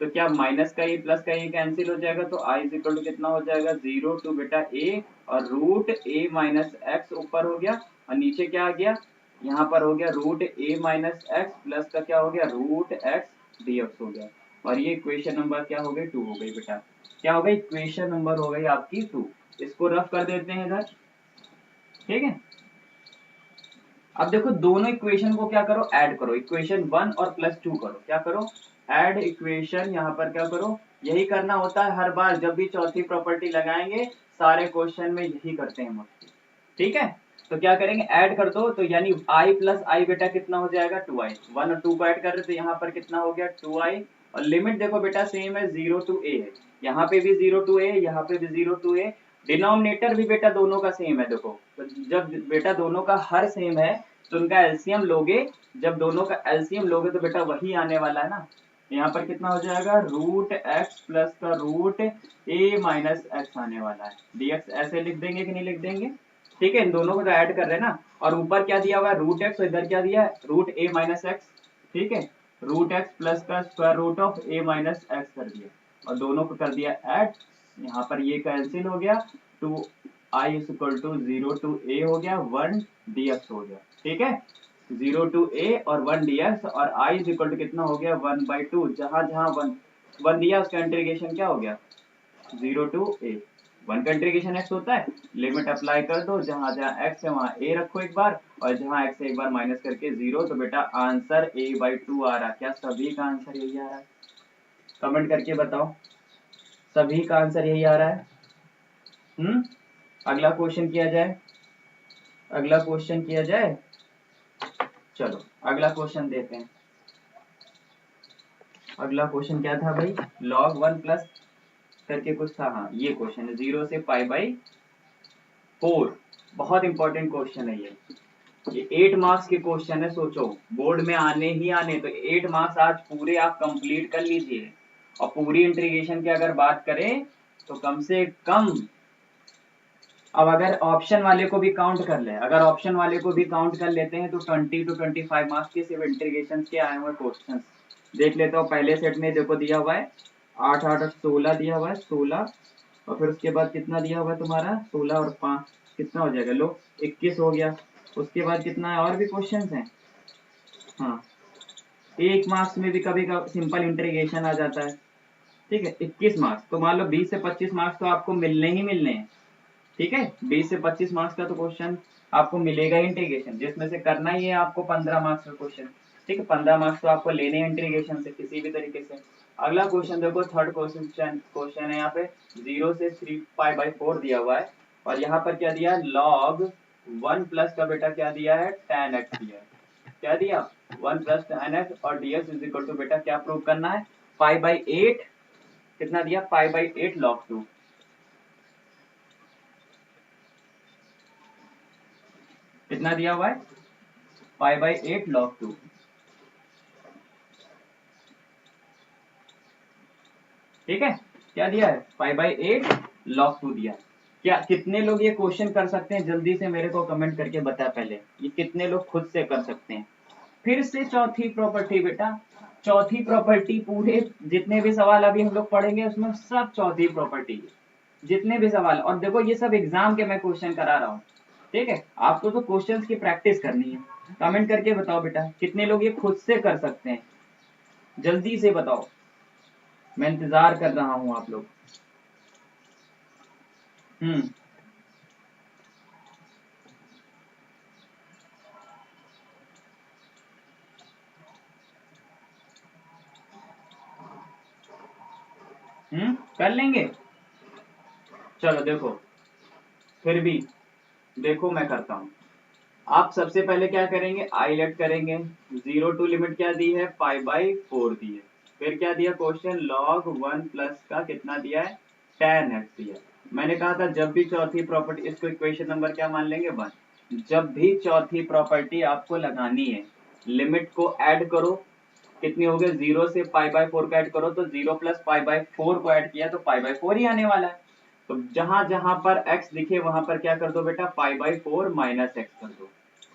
[SPEAKER 1] तो क्या माइनस का ए प्लस का ए कैंसिल हो जाएगा, तो आई इज इक्वल टू कितना हो जाएगा, 0 टू बेटा ए और रूट ए माइनस एक्स ऊपर हो गया, और नीचे क्या आ गया, यहाँ पर हो गया रूट ए माइनस एक्स प्लस का क्या हो गया, रूट एक्स डीएक्स हो गया। और ये इक्वेशन नंबर क्या हो गई, 2 हो गई बेटा। क्या हो गई, इक्वेशन नंबर हो गई आपकी 2। इसको रफ कर देते हैं इधर। ठीक है, अब देखो दोनों इक्वेशन को क्या करो, ऐड करो, इक्वेशन 1 और +2 करो, क्या करो, ऐड इक्वेशन। यहाँ पर क्या करो, यही करना होता है हर बार जब भी चौथी प्रॉपर्टी लगाएंगे, सारे क्वेश्चन में यही करते हैं मोस्टली। ठीक है, तो क्या करेंगे, ऐड कर दो, तो यानी i प्लस आई बेटा कितना हो जाएगा, 2i। 1 और 2 को ऐड कर रहे तो यहाँ पर कितना हो गया, 2i। और लिमिट देखो बेटा सेम है, 0 टू a है, यहाँ पे भी 0 टू a, यहाँ पे भी 0 टू a। डिनोमिनेटर भी बेटा दोनों का सेम है। देखो तो जब बेटा दोनों का हर सेम है तो उनका एलसीएम लोगे, जब दोनों का एलसीएम लोगे तो बेटा वही आने वाला है ना। यहाँ पर कितना हो जाएगा, रूट एक्स प्लस का रूट ए माइनस एक्स आने वाला है, डीएक्स ऐसे लिख देंगे कि नहीं लिख देंगे। ठीक है, इन दोनों को तो ऐड कर रहे हैं ना, और ऊपर क्या दिया हुआ है, रूट एक्स, और इधर क्या दिया है, रूट ए माइनस एक्स। ठीक है, रूट एक्स प्लस का square root of A minus X कर दिया, और दोनों को कर दिया ऐड। यहाँ पर ये कैंसिल हो गया, 2i is equal to 0 to a हो गया, 1 dx हो गया। ठीक है, 0 टू a और 1 dx, और i इज इक्वल टू कितना हो गया, 1/2, जहां जहां 1 दिया उसका इंटीग्रेशन क्या हो गया, 0 टू a। 1 का इंटीग्रेशन x होता है, लिमिट अप्लाई कर दो, जहां जहां x है वहां a रखो एक बार, और जहां x है एक बार माइनस करके 0, तो बेटा आंसर a/2 आ रहा है। क्या सभी का आंसर यही आ रहा है, कमेंट करके बताओ, सभी का आंसर यही आ रहा है। अगला क्वेश्चन किया जाए, अगला क्वेश्चन किया जाए। चलो अगला क्वेश्चन देते हैं। अगला क्वेश्चन क्या था भाई, log 1 प्लस करके कुछ था, हाँ ये क्वेश्चन है, 0 से π/4। बहुत इंपॉर्टेंट क्वेश्चन है ये 8 मार्क्स के क्वेश्चन है। सोचो बोर्ड में आने ही आने, तो 8 मार्क्स आज पूरे आप कंप्लीट कर लीजिए। और पूरी इंटीग्रेशन की अगर बात करें तो कम से कम, अब अगर ऑप्शन वाले को भी काउंट कर ले, अगर ऑप्शन वाले को भी काउंट कर लेते हैं तो 20 टू 25 मार्क्स के सिर्फ इंटीग्रेशन के आए हुए क्वेश्चन देख लेते हो। पहले सेट में देखो दिया हुआ है 8 8 16 दिया हुआ है, 16, और फिर उसके बाद कितना दिया हुआ है तुम्हारा, 16 और 5 कितना हो जाएगा, लो 21 हो गया। उसके बाद कितना है, और भी क्वेश्चन हैं, हाँ 1 मार्क्स में भी कभी कभी सिंपल इंटीग्रेशन आ जाता है, ठीक है। 21 मार्क्स, तो मान लो 20 से 25 मार्क्स तो आपको मिलने ही मिलने हैं, ठीक है। 20 से 25 मार्क्स का तो क्वेश्चन आपको मिलेगा इंटीग्रेशन, जिसमें से करना ही है आपको 15 मार्क्स का क्वेश्चन, ठीक है। 15 मार्क्स तो आपको लेने हैं इंटीग्रेशन से किसी भी तरीके से। अगला क्वेश्चन देखो, थर्ड क्वेश्चन है यहाँ पे, 0 से 3π/4 दिया हुआ है, और यहाँ पर क्या दिया है, log 1 प्लस का बेटा क्या दिया है, tan x दिया है। क्या दिया, 1 प्लस tan x, और dx इज इक्वल टू बेटा क्या प्रूव करना है, π/8, कितना दिया, π/8 log 2, कितना दिया हुआ है, π/8 log 2, ठीक है। क्या दिया है, π/8 log 2 दिया है। क्या कितने लोग ये क्वेश्चन कर सकते हैं, जल्दी से मेरे को कमेंट करके बता पहले, ये कितने लोग खुद से कर सकते हैं। फिर से चौथी प्रॉपर्टी बेटा, चौथी प्रॉपर्टी, पूरे जितने भी सवाल अभी हम लोग पढ़ेंगे उसमें सब चौथी प्रॉपर्टी, जितने भी सवाल, और देखो ये सब एग्जाम के मैं क्वेश्चन करा रहा हूँ, ठीक है। आपको तो क्वेश्चंस की प्रैक्टिस करनी है। कमेंट करके बताओ बेटा, कितने लोग ये खुद से कर सकते हैं, जल्दी से बताओ, मैं इंतजार कर रहा हूँ आप लोग। हम्म, कर लेंगे। चलो देखो, फिर भी देखो मैं करता हूँ। आप सबसे पहले क्या करेंगे, आईलेट करेंगे, 0 टू लिमिट क्या दी है, π/4 दी है। फिर क्या दिया क्वेश्चन, log 1 प्लस का कितना दिया है, tan x दिया। मैंने कहा था जब भी चौथी प्रॉपर्टी, इसको इक्वेशन नंबर क्या मान लेंगे, 1। जब भी चौथी प्रॉपर्टी आपको लगानी है, लिमिट को ऐड करो, कितनी हो गई, 0 से π/4 का ऐड करो, तो 0 प्लस π/4 को ऐड किया तो π/4 ही आने वाला है। तो जहां जहां पर x दिखे वहां पर क्या कर दो बेटा, π/4 माइनस एक्स कर दो।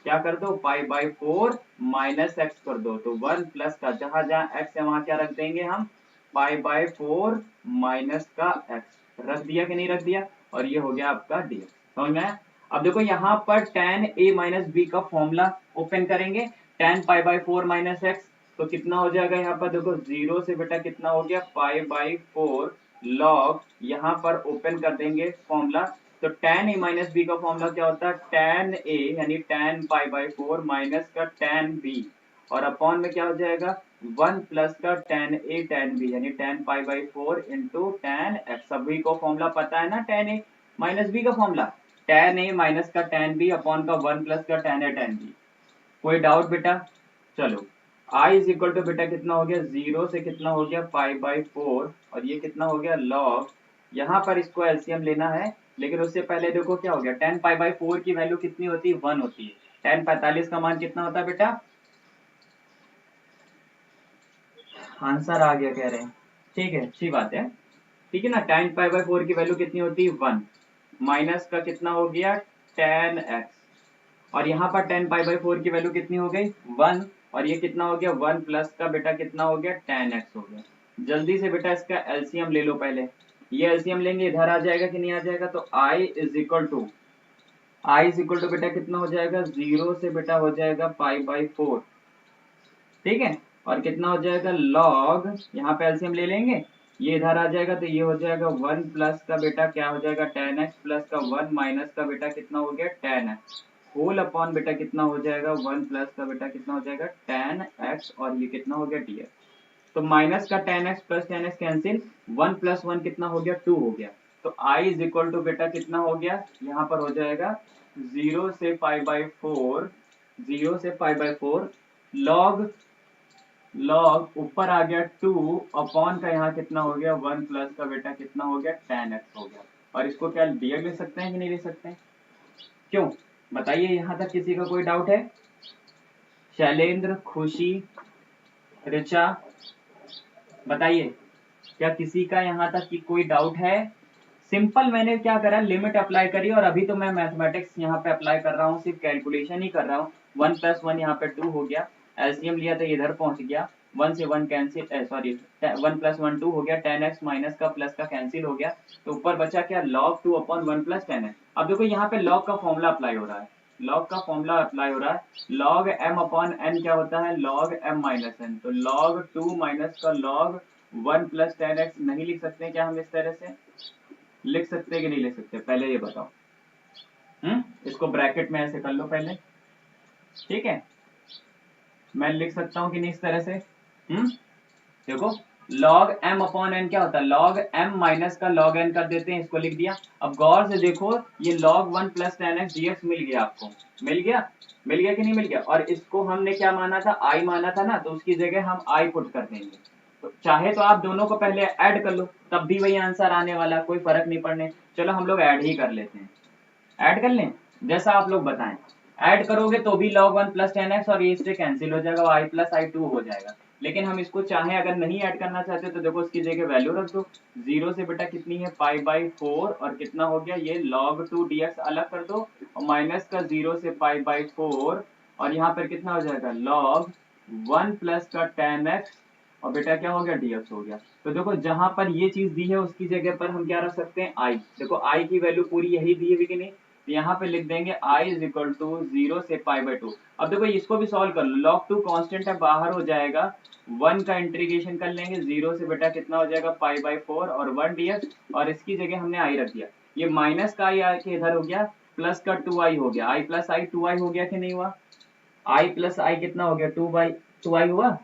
[SPEAKER 1] क्या कर दो, π/4 माइनस एक्स कर दो। तो 1 प्लस का जहां जहां x है वहां क्या रख देंगे हम, π/4 माइनस का x रख दिया कि नहीं रख दिया, और ये हो गया आपका dx। समझ में आया। अब देखो यहाँ पर tan a माइनस बी का फॉर्मूला ओपन करेंगे, tan π/4 माइनस एक्स, तो कितना हो जाएगा यहाँ पर, देखो 0 से बेटा कितना हो गया, π/4 लॉग, यहाँ पर ओपन कर देंगे फॉर्मूला, तो tan a माइनस बी का फॉर्मूला क्या होता है, tan a यानी tan π/4 माइनस का tan b, और अपॉन में क्या हो जाएगा, 1 प्लस का tan a tan b यानी tan π/4 इंटू tan x। सभी को फॉर्मूला पता है ना, tan a माइनस बी का फॉर्मूला, tan a माइनस का tan b अपॉन का 1 प्लस का tan a tan b। कोई डाउट बेटा, चलो i इज इक्वल टू बेटा कितना हो गया, 0 से कितना हो गया, π/4, और ये कितना हो गया log, यहाँ पर इसको एलसीएम लेना है, लेकिन उससे पहले देखो क्या हो गया, tan π/4 की वैल्यू कितनी होती है, 1 होती है। tan 45 का मान कितना होता है बेटा, आंसर आ गया कह रहे हैं, ठीक है, अच्छी बात है, ठीक है ना। tan π/4 की वैल्यू कितनी होती है, 1, माइनस का कितना हो गया, tan x, और यहाँ पर tan π/4 की वैल्यू कितनी हो गई, 1, और ये कितना हो गया, 1 प्लस का बेटा कितना हो गया, tan x हो गया। जल्दी से बेटा इसका एलसीएम ले लो पहले, ये एलसीएम लेंगे इधर आ जाएगा कि नहीं आ जाएगा, तो i इज इक्वल टू बेटा कितना हो जाएगा, 0 से बेटा हो जाएगा π/4, ठीक है, और कितना हो जाएगा log, यहाँ पे एलसीएम ले लेंगे, ये इधर आ जाएगा तो ये हो जाएगा 1 प्लस का बेटा क्या हो जाएगा, tan x प्लस का 1 माइनस का बेटा कितना हो गया, tan x होल अपॉन बेटा कितना हो जाएगा, 1 प्लस का बेटा कितना हो जाएगा, tan x, और ये कितना हो गया dx। तो माइनस का tan x plus tan x cancel, 1 plus 1 कितना हो गया, 2 हो गया। तो i इज इक्वल टू बेटा कितना हो गया, यहाँ पर हो जाएगा 0 से π/4, 0 से π/4 log ऊपर आ गया 2 अपॉन का यहाँ कितना हो गया, 1 प्लस का बेटा कितना हो गया, tan x हो गया। और इसको क्या dx ले सकते हैं कि नहीं ले सकते हैं, क्यों बताइए, यहाँ तक किसी का कोई डाउट है, शैलेंद्र, खुशी, ऋचा, बताइए क्या किसी का यहाँ तक की कोई डाउट है। सिंपल मैंने क्या करा, लिमिट अप्लाई करी, और अभी तो मैं मैथमेटिक्स यहाँ पे अप्लाई कर रहा हूँ, सिर्फ कैलकुलेशन ही कर रहा हूँ। 1 प्लस 1 यहाँ पे 2 हो गया, एलसीएम लिया तो इधर पहुंच गया, 1 से 1 कैंसिल, सॉरी 1 प्लस 1 2 हो गया, tan x माइनस का प्लस का कैंसिल हो गया, तो ऊपर बचा क्या, log 2 upon 1 plus tan x। अब देखो यहाँ पे log का फॉर्मूला अप्लाई हो रहा है, लॉग का फॉर्मूला अप्लाई हो रहा है, लॉग m अपॉन n क्या होता है, लॉग m माइनस n। तो लॉग 2 माइनस का लॉग 1 प्लस 10x नहीं लिख सकते हैं क्या हम इस तरह से? लिख सकते हैं कि नहीं लिख सकते, पहले ये बताओ। इसको ब्रैकेट में ऐसे कर लो पहले, ठीक है। मैं लिख सकता हूँ कि नहीं इस तरह से? देखो log m अपॉन n क्या होता है, log m माइनस का log n कर देते हैं, इसको लिख दिया। अब गौर से देखो, ये log 1 प्लस 10x dx मिल गया आपको, मिल गया, मिल गया कि नहीं मिल गया? और इसको हमने क्या माना था, i माना था ना, तो उसकी जगह हम i पुट कर देंगे। तो चाहे तो आप दोनों को पहले ऐड कर लो, तब भी वही आंसर आने वाला, कोई फर्क नहीं पड़ने। चलो हम लोग ऐड ही कर लेते हैं, ऐड कर लें, जैसा आप लोग बताएं। ऐड करोगे तो भी log 1 प्लस 10x और ये इससे कैंसिल हो जाएगा, i प्लस i2 हो जाएगा। लेकिन हम इसको चाहें अगर नहीं ऐड करना चाहते तो देखो इसकी जगह वैल्यू रख दो, 0 से बेटा कितनी है π/4 और कितना हो गया ये log 2 dx अलग कर दो और माइनस का 0 से π/4 और यहाँ पर कितना हो जाएगा log 1 प्लस का 10x और बेटा क्या हो गया dx हो गया। तो देखो जहां पर ये चीज दी है उसकी जगह पर हम क्या रख सकते हैं i। देखो i की वैल्यू पूरी यही दी है कि नहीं, तो यहाँ पे लिख देंगे i इज इक्वल टू 0 से π/2। अब देखो इसको भी सॉल्व कर लो, log 2 कांस्टेंट है बाहर हो जाएगा, 1 का इंटीग्रेशन कर लेंगे, 0 से बेटा कितना हो जाएगा π/4 और 1 dx और इसकी जगह हमने i रख दिया। ये माइनस का i आके इधर हो गया, प्लस का 2i हो गया, i प्लस i 2i हो गया कि नहीं हुआ, i प्लस i कितना हो गया 2i हुआ।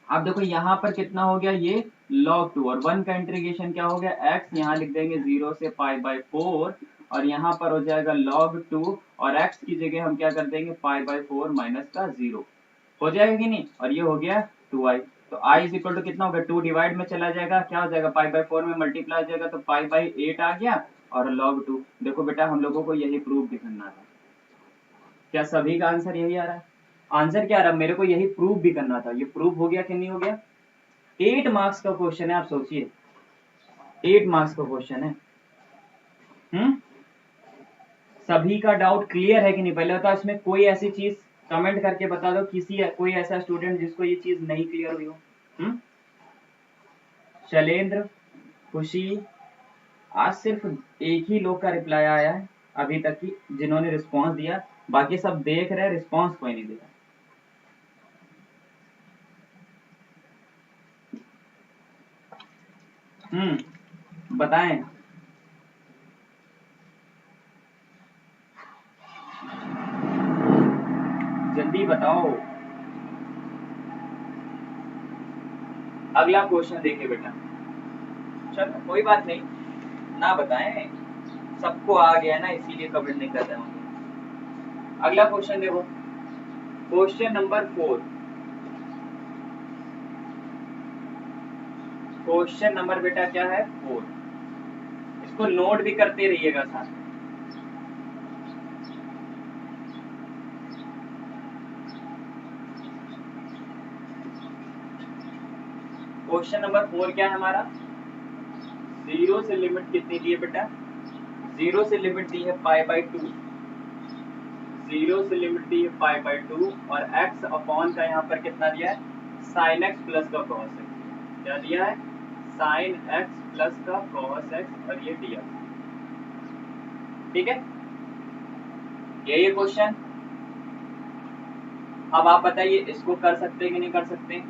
[SPEAKER 1] अब देखो यहाँ पर कितना हो गया ये log 2 और 1 का इंटीग्रेशन क्या हो गया x, यहाँ लिख देंगे 0 से π/4 और यहाँ पर हो जाएगा log 2 और x की जगह हम क्या कर देंगे π/4 माइनस का 0 हो जाएगा कि नहीं, और ये हो गया 2i। तो i इज इक्वल टू कितना हो गया, 2 डिवाइड में चला जाएगा, क्या हो जाएगा π/4 में मल्टीप्लाई हो जाएगा तो π/8 आ गया और log 2। देखो बेटा हम लोगों को यही प्रूफ दिखाना था, क्या सभी का आंसर यही आ रहा है? आंसर क्या आ रहा है, मेरे को यही प्रूफ भी करना था, ये प्रूफ हो गया कि नहीं हो गया? 8 मार्क्स का क्वेश्चन है, आप सोचिए 8 मार्क्स का क्वेश्चन है। सभी का डाउट क्लियर है कि नहीं, पहले बताओ इसमें कोई ऐसी चीज कमेंट करके बता दो, किसी कोई ऐसा स्टूडेंट जिसको ये चीज नहीं क्लियर हुई हो। शैलेंद्र, खुशी, आज सिर्फ एक ही लोग का रिप्लाई आया है अभी तक की जिन्होंने रिस्पांस दिया, बाकी सब देख रहे हैं, रिस्पांस कोई नहीं दिया। बताएं, जल्दी बताओ। अगला क्वेश्चन देखिए बेटा, चलो कोई बात नहीं, ना बताएं, सबको आ गया ना इसीलिए कमेंट नहीं कर रहे होंगे। अगला क्वेश्चन देखो, क्वेश्चन नंबर 4, क्वेश्चन नंबर बेटा क्या है 4, इसको नोट भी करते रहिएगा साथ। क्वेश्चन नंबर 4 क्या है हमारा, 0 से लिमिट कितनी दी है बेटा, 0 से लिमिट दी है π/2, 0 से लिमिट दी है π/2 और x अपॉन का यहाँ पर कितना दिया है sin x प्लस का cos x, क्या दिया है sin x प्लस का cos x और ये दिया, ठीक है, ये क्वेश्चन। अब आप बताइए इसको कर सकते हैं कि नहीं कर सकते?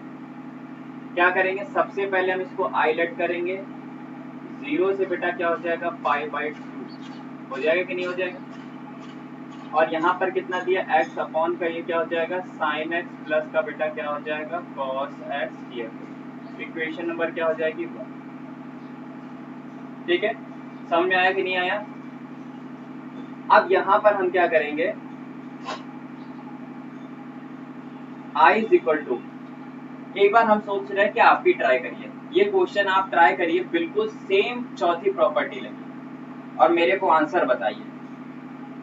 [SPEAKER 1] क्या करेंगे, सबसे पहले हम इसको आईलेट करेंगे, 0 से बेटा क्या हो जाएगा π/2 हो जाएगा कि नहीं हो जाएगा, और यहाँ पर कितना दिया x अपॉन का ये क्या हो जाएगा sin x प्लस का बेटा क्या हो जाएगा cos x dx। Equation number क्या हो जाएगी 1, ठीक है, समझ में आया कि नहीं आया? अब यहाँ पर हम क्या करेंगे, i इज इक्वल टू, एक बार हम सोच रहे हैं कि आप भी ट्राई करिए, ये क्वेश्चन आप ट्राई करिए, बिल्कुल सेम चौथी प्रॉपर्टी लगी और मेरे को आंसर बताइए,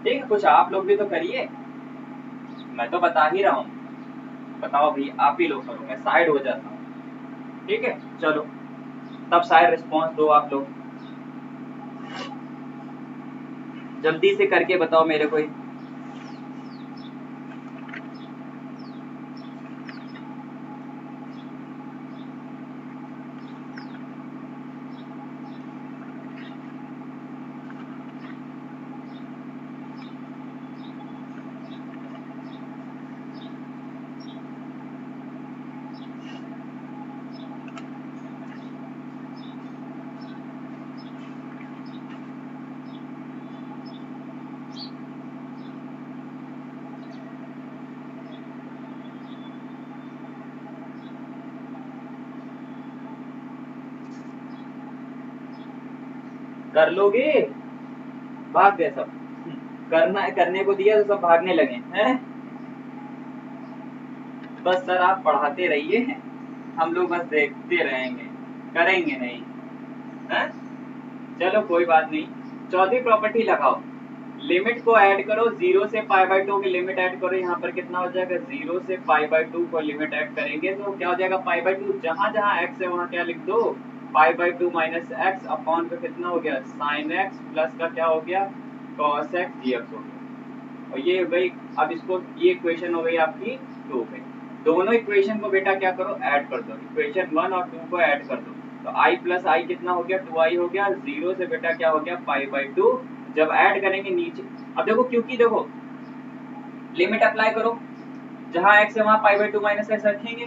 [SPEAKER 1] ठीक है, कुछ आप लोग भी तो करिए, मैं तो बता ही रहा हूँ, बताओ भाई आप ही लोग करो, मैं साइड हो जाता हूँ, ठीक है, चलो तब शायद रिस्पॉन्स दो आप लोग, जल्दी से करके बताओ मेरे को। कर लोगे? भाग गए सब। करने को दिया तो सब भागने लगे हैं। बस सर आप पढ़ाते रहिए, हम लोग बस देखते रहेंगे, करेंगे नहीं है? चलो कोई बात नहीं। चौथी प्रॉपर्टी लगाओ, लिमिट को ऐड करो, 0 से π/2 की लिमिट ऐड करो। यहाँ पर कितना हो जाएगा, 0 से π/2 को लिमिट ऐड करेंगे तो क्या हो जाएगा, π/2 जहां जहां x है वहां क्या लिख दो, π/2 माइनस एक्स अपॉन का कितना हो गया, साइन एक्स प्लस का क्या हो गया, cos x dx हो गया। और ये हो गई, अब इसको, ये इक्वेशन हो गई आपकी 2 पे। दोनों इक्वेशन को बेटा क्या करो, ऐड कर दो, इक्वेशन 1 और 2 को ऐड कर दो। तो i प्लस आई कितना हो गया, 2i हो गया, 0 से बेटा क्या हो गया, π/2। जब ऐड करेंगे नीचे, अब देखो क्योंकि देखो लिमिट अप्लाई करो, जहां x है वहां π/2 माइनस एक्स रखेंगे,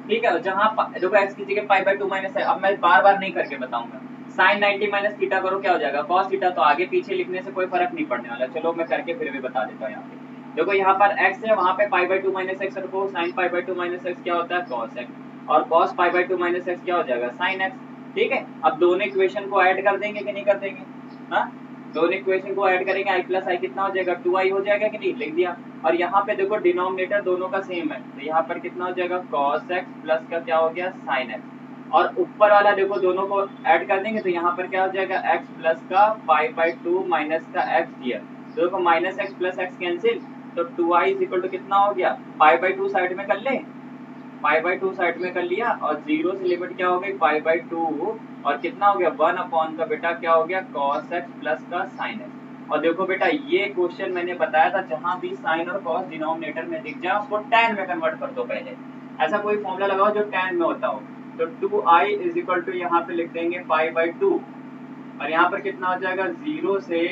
[SPEAKER 1] ठीक है। जहां देखो x की जगह π/2 माइनस है, अब मैं बार बार नहीं करके बताऊंगा। साइन 90 माइनस थीटा करो, क्या हो जाएगा, cos थीटा। तो आगे पीछे लिखने से कोई फर्क नहीं पड़ने वाला, चलो मैं करके फिर भी बता देता हूँ। यहाँ पे देखो, यहाँ पर x है, वहां पे π/2 माइनस एक्स रखो, साइन π/2 माइनस एक्स क्या होता है, cos x, और cos π/2 माइनस एक्स क्या हो जाएगा, साइन x, ठीक है। अब दोनों इक्वेशन को ऐड कर देंगे कि नहीं कर देंगे, हाँ, दोनों इक्वेशन को ऐड करेंगे, i प्लस आई कितना हो जाएगा, 2i हो जाएगा कि नहीं, लिख दिया। और यहाँ पे देखो डिनोमिनेटर दोनों का सेम है, तो यहाँ पर कितना हो जाएगा, cos x प्लस का क्या हो गया, sin x। और ऊपर वाला देखो दोनों को ऐड कर देंगे तो यहाँ पर क्या हो जाएगा, x प्लस का π/2 माइनस का x दिया, तो देखो minus x plus x cancel, तो 2i इज इक्वल टू कितना हो गया, π/2 साइड में कर ले, π/2 साइड में कर लिया, और 0 से लिमिट क्या हो गई, π/2, और कितना हो गया, 1 अपॉन का बेटा क्या हो गया, cos x प्लस का sin x। और देखो बेटा ये क्वेश्चन मैंने बताया था, जहां भी साइन और cos डिनोमिनेटर में दिख जाए उसको tan में कन्वर्ट कर दो पहले। ऐसा कोई फॉर्मूला लगाओ जो tan में होता हो, तो 2i इज इक्वल टू यहाँ पे लिख देंगे π/2, और यहाँ पर कितना हो जाएगा, 0 से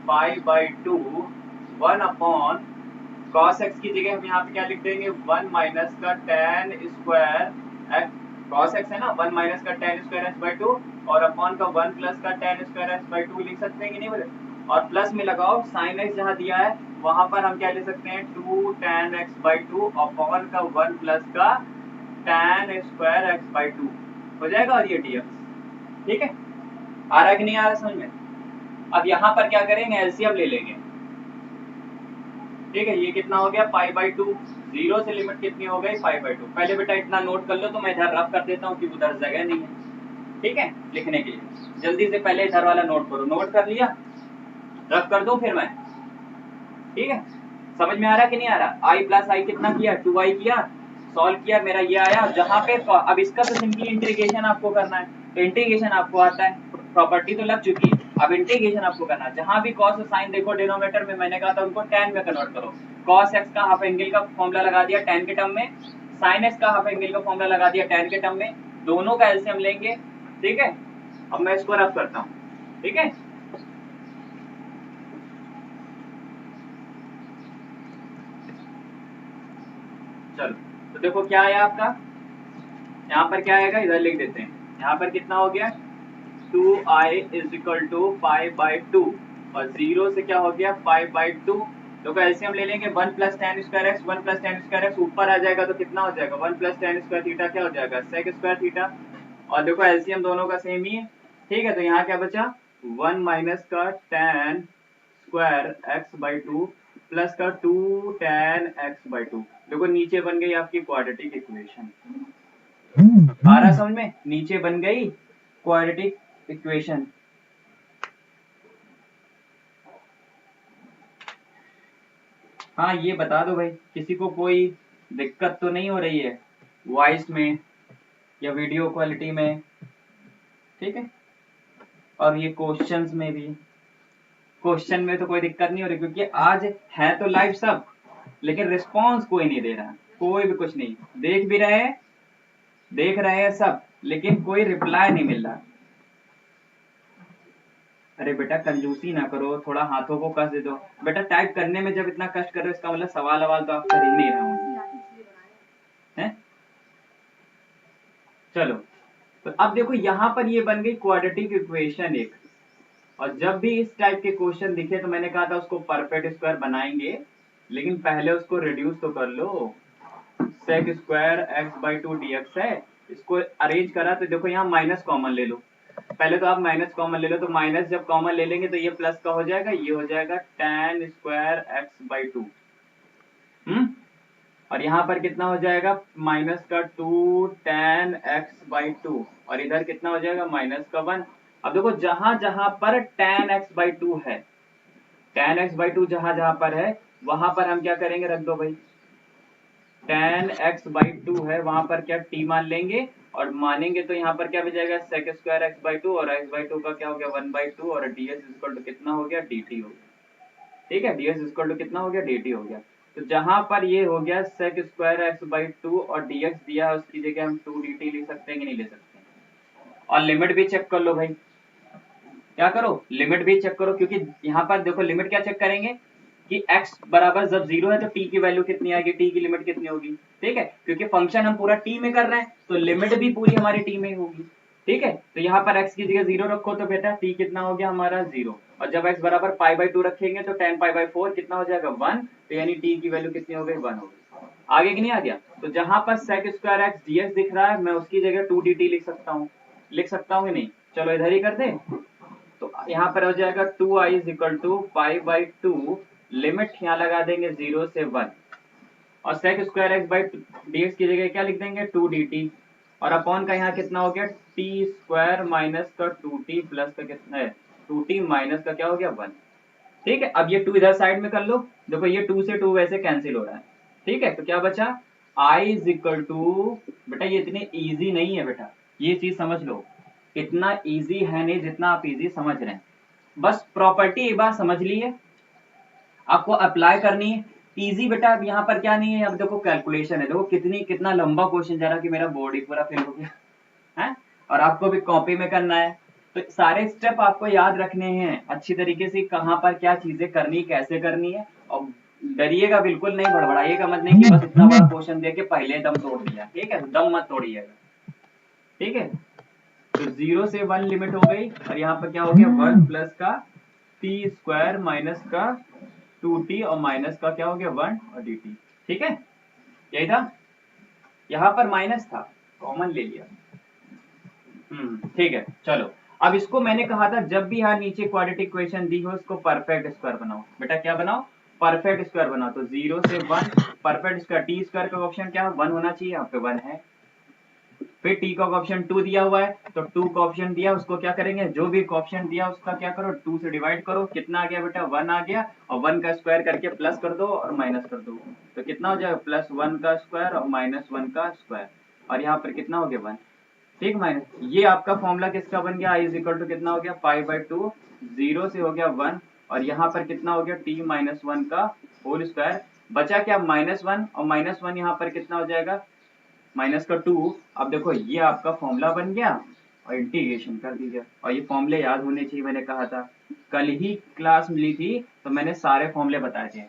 [SPEAKER 1] π/2, 1 अपॉन cos x की जगह हम यहाँ पे क्या लिख देंगे, 1 माइनस का tan square x, cos x है ना, 1 माइनस का tan स्क्वायर x/2, और अपॉन का 1 प्लस का tan स्क्वायर x/2 लिख सकते हैं कि नहीं बोले। और प्लस में लगाओ, sin x जहाँ दिया है वहां पर हम क्या ले सकते हैं, 2 tan x/2 अपॉन का 1 प्लस का tan स्क्वायर x/2 हो जाएगा, और ये dx, ठीक है। आ रहा है कि नहीं आ रहा समझ में। अब यहाँ पर क्या करेंगे, एलसीएम ले लेंगे, ठीक है। ये कितना हो गया, π/2, 0 से लिमिट कितनी हो गई, π/2। पहले बेटा इतना नोट कर लो, तो मैं इधर रफ कर देता हूँ क्योंकि उधर जगह नहीं है, ठीक है, लिखने के लिए। जल्दी से पहले इधर वाला नोट करो, नोट कर लिया, रफ कर दो फिर मैं, ठीक है। समझ में आ रहा कि नहीं आ रहा, i प्लस आई कितना किया, 2i किया, सॉल्व किया, मेरा ये आया। जहां पे अब इसका तो सिंपली इंटीग्रेशन आपको करना है, तो इंटीग्रेशन आपको आता है, प्रॉपर्टी तो लग चुकी है, अब इंटीग्रेशन आपको करना है। जहां भी cos और sin देखो डिनोमिनेटर में, मैंने कहा था उनको tan में कन्वर्ट करो। cos x का हाफ एंगल का फॉर्मूला लगा दिया tan के टर्म में, sin x का हाफ एंगल का फॉर्मूला लगा दिया tan के टर्म में, दोनों का एलसीएम लेंगे, ठीक है। अब मैं इसको रफ करता हूँ, ठीक है। चलो तो देखो क्या आया आपका, यहाँ पर क्या आएगा, इधर लिख देते हैं। यहाँ पर कितना हो गया, 2i इज इक्वल टू π/2, और 0 से क्या हो गया, π/2। तो एलसीएम ले लेंगे, 1 plus tan square x, 1 plus tan square x ऊपर आ जाएगा तो कितना हो जाएगा, 1 प्लस tan स्क्वायर थीटा क्या हो जाएगा, sec स्क्वायर थीटा। और देखो एलसीएम दोनों का सेम ही है, ठीक है। तो यहाँ क्या बचा, 1 माइनस का tan स्क्वायर x/2 प्लस का 2 tan x/2। देखो नीचे बन गई आपकी क्वाड्रेटिक इक्वेशन, आ रहा समझ में, नीचे बन गई क्वाड्रेटिक इक्वेशन। हाँ ये बता दो भाई, किसी को कोई दिक्कत तो नहीं हो रही है वॉइस में या वीडियो क्वालिटी में, ठीक है। और ये क्वेश्चंस में भी, क्वेश्चन में तो कोई दिक्कत नहीं हो रही, क्योंकि आज है तो लाइव सब, लेकिन रिस्पॉन्स कोई नहीं दे रहा, कोई भी कुछ नहीं, देख भी रहे हैं, देख रहे हैं सब, लेकिन कोई रिप्लाई नहीं मिल रहा। अरे बेटा कंजूसी ना करो, थोड़ा हाथों को कस दे दो बेटा, टाइप करने में जब इतना कष्ट कर रहे हो इसका मतलब सवाल अवाल तो आप कर ही नहीं रहे हैं। चलो तो अब देखो यहाँ पर ये बन गई क्वाड्रेटिक इक्वेशन एक, और जब भी इस टाइप के क्वेश्चन दिखे तो मैंने कहा था उसको परफेक्ट स्क्वायर बनाएंगे, लेकिन पहले उसको रिड्यूस तो कर लो। sec स्क्वायर x/2 dx है, इसको अरेंज करा तो देखो यहाँ माइनस कॉमन ले लो, पहले तो आप माइनस कॉमन ले लो, तो माइनस जब कॉमन ले लेंगे तो ये प्लस का हो जाएगा, ये हो जाएगा tan स्क्वायर x/2। और यहाँ पर कितना हो जाएगा माइनस का 2 tan x/2, और इधर कितना हो जाएगा माइनस का 1। अब देखो जहां जहां पर tan x/2 है, tan x/2 जहां जहां पर है वहां पर हम क्या करेंगे, रख दो भाई, tan x/2 है वहां पर क्या t मान लेंगे, और मानेंगे तो यहाँ पर क्या हो जाएगा sec स्क्वायर x/2, और x/2 का क्या हो गया 1/2, और ds इक्वल टू कितना हो गया dt हो गया। ठीक है, ds इक्वल टू कितना हो गया dt हो गया। तो जहां पर ये हो गया sec स्क्वायर x/2 और dx दिया है उसकी जगह हम 2 dt लिख सकते हैं कि नहीं ले सकते। और लिमिट भी चेक कर लो भाई, क्या करो लिमिट भी चेक करो, क्योंकि यहाँ पर देखो लिमिट क्या चेक करेंगे कि x बराबर जब 0 है तो t की वैल्यू कितनी आएगी, t की लिमिट कितनी होगी। ठीक है, क्योंकि फंक्शन हम पूरा t में कर रहे हैं तो लिमिट भी पूरी हमारी t में होगी। ठीक है, तो यहाँ पर x की जगह 0 रखो तो बेटा t कितना हो गया हमारा 0, और जब x बराबर π/2 रखेंगे तो tan π/4 कितना हो जाएगा 1, तो यानी t की वैल्यू कितनी हो गई 1 हो गई। आगे कि नहीं आ गया। तो जहां पर sec स्क्वायर x dx दिख रहा है मैं उसकी जगह 2 dt लिख सकता हूँ, लिख सकता हूँ कि नहीं। चलो इधर ही कर दे, तो यहाँ पर हो जाएगा 2i is equal to π/2, limit यहाँ लगा देंगे 0 से 1, और sec square x by dx की जगह क्या लिख देंगे 2 dt, और अपॉन का यहाँ कितना हो गया t स्क्वायर माइनस का 2t प्लस का कितना है 2t माइनस का क्या हो गया 1। ठीक है, अब ये 2 इधर साइड में कर लो, देखो ये 2 से 2 वैसे कैंसिल हो रहा है। ठीक है, तो क्या बचा i इज इक्वल टू, बेटा ये इतने ईजी नहीं है बेटा, ये चीज समझ लो, इतना इजी है नहीं जितना आप इजी समझ रहे हैं। बस प्रॉपर्टी एक बार समझ ली है, आपको अप्लाई करनी है, इजी बेटा। अब यहाँ पर क्या नहीं है, अब देखो कैलकुलेशन है, देखो कितना लंबा क्वेश्चन जा रहा कि मेरा बोर्ड ही पूरा फेल हो गया है, और आपको भी कॉपी में करना है। तो सारे स्टेप आपको याद रखने हैं अच्छी तरीके से, कहाँ पर क्या चीजें करनी कैसे करनी है, और डरिएगा बिल्कुल नहीं, बड़बड़ाइएगा मत नहीं कि बस इतना बड़ा क्वेश्चन दे के पहले दम तोड़ दिया। ठीक है, दम मत तोड़िएगा। ठीक है, तो 0 से 1 लिमिट हो गई, और यहाँ पर क्या हो गया 1 प्लस का t स्क्वायर माइनस का 2t, और माइनस का क्या हो गया 1 और dt। ठीक है, यही था, यहाँ पर माइनस था कॉमन ले लिया। ठीक है, चलो अब इसको मैंने कहा था जब भी यहाँ नीचे क्वाड्रेटिक इक्वेशन दी हो इसको परफेक्ट स्क्वायर बनाओ। बेटा क्या बनाओ, परफेक्ट स्क्वायर बनाओ। तो 0 से 1 परफेक्ट स्क्वायर, टी स्क्वायर का ऑप्शन क्या 1 होना चाहिए, यहाँ पे 1 है। फिर टी का ऑप्शन 2 दिया हुआ है, तो 2 का ऑप्शन दिया उसको क्या करेंगे, जो भी ऑप्शन दिया उसका क्या करो 2 से डिवाइड करो, कितना आ गया बेटा 1 आ गया, और 1 का स्क्वायर करके प्लस कर दो और माइनस कर दो, तो कितना हो जाएगा प्लस 1 का स्क्वायर और माइनस 1 का स्क्वायर, और यहाँ पर कितना हो गया 1। ठीक माइनस, ये आपका फॉर्मूला किसका बन गया, i इज इक्वल टू कितना हो गया π/2, 0 से हो गया 1, और यहाँ पर कितना हो गया t माइनस 1 का होल स्क्वायर, बचा क्या -1, और -1 यहाँ पर कितना हो जाएगा माइनस का 2। अब देखो ये आपका फॉर्मूला बन गया, और इंटीग्रेशन कर दीजिए, और ये फॉर्मूले याद होने चाहिए, मैंने कहा था कल ही क्लास मिली थी तो मैंने सारे फॉर्मूले बताए थे।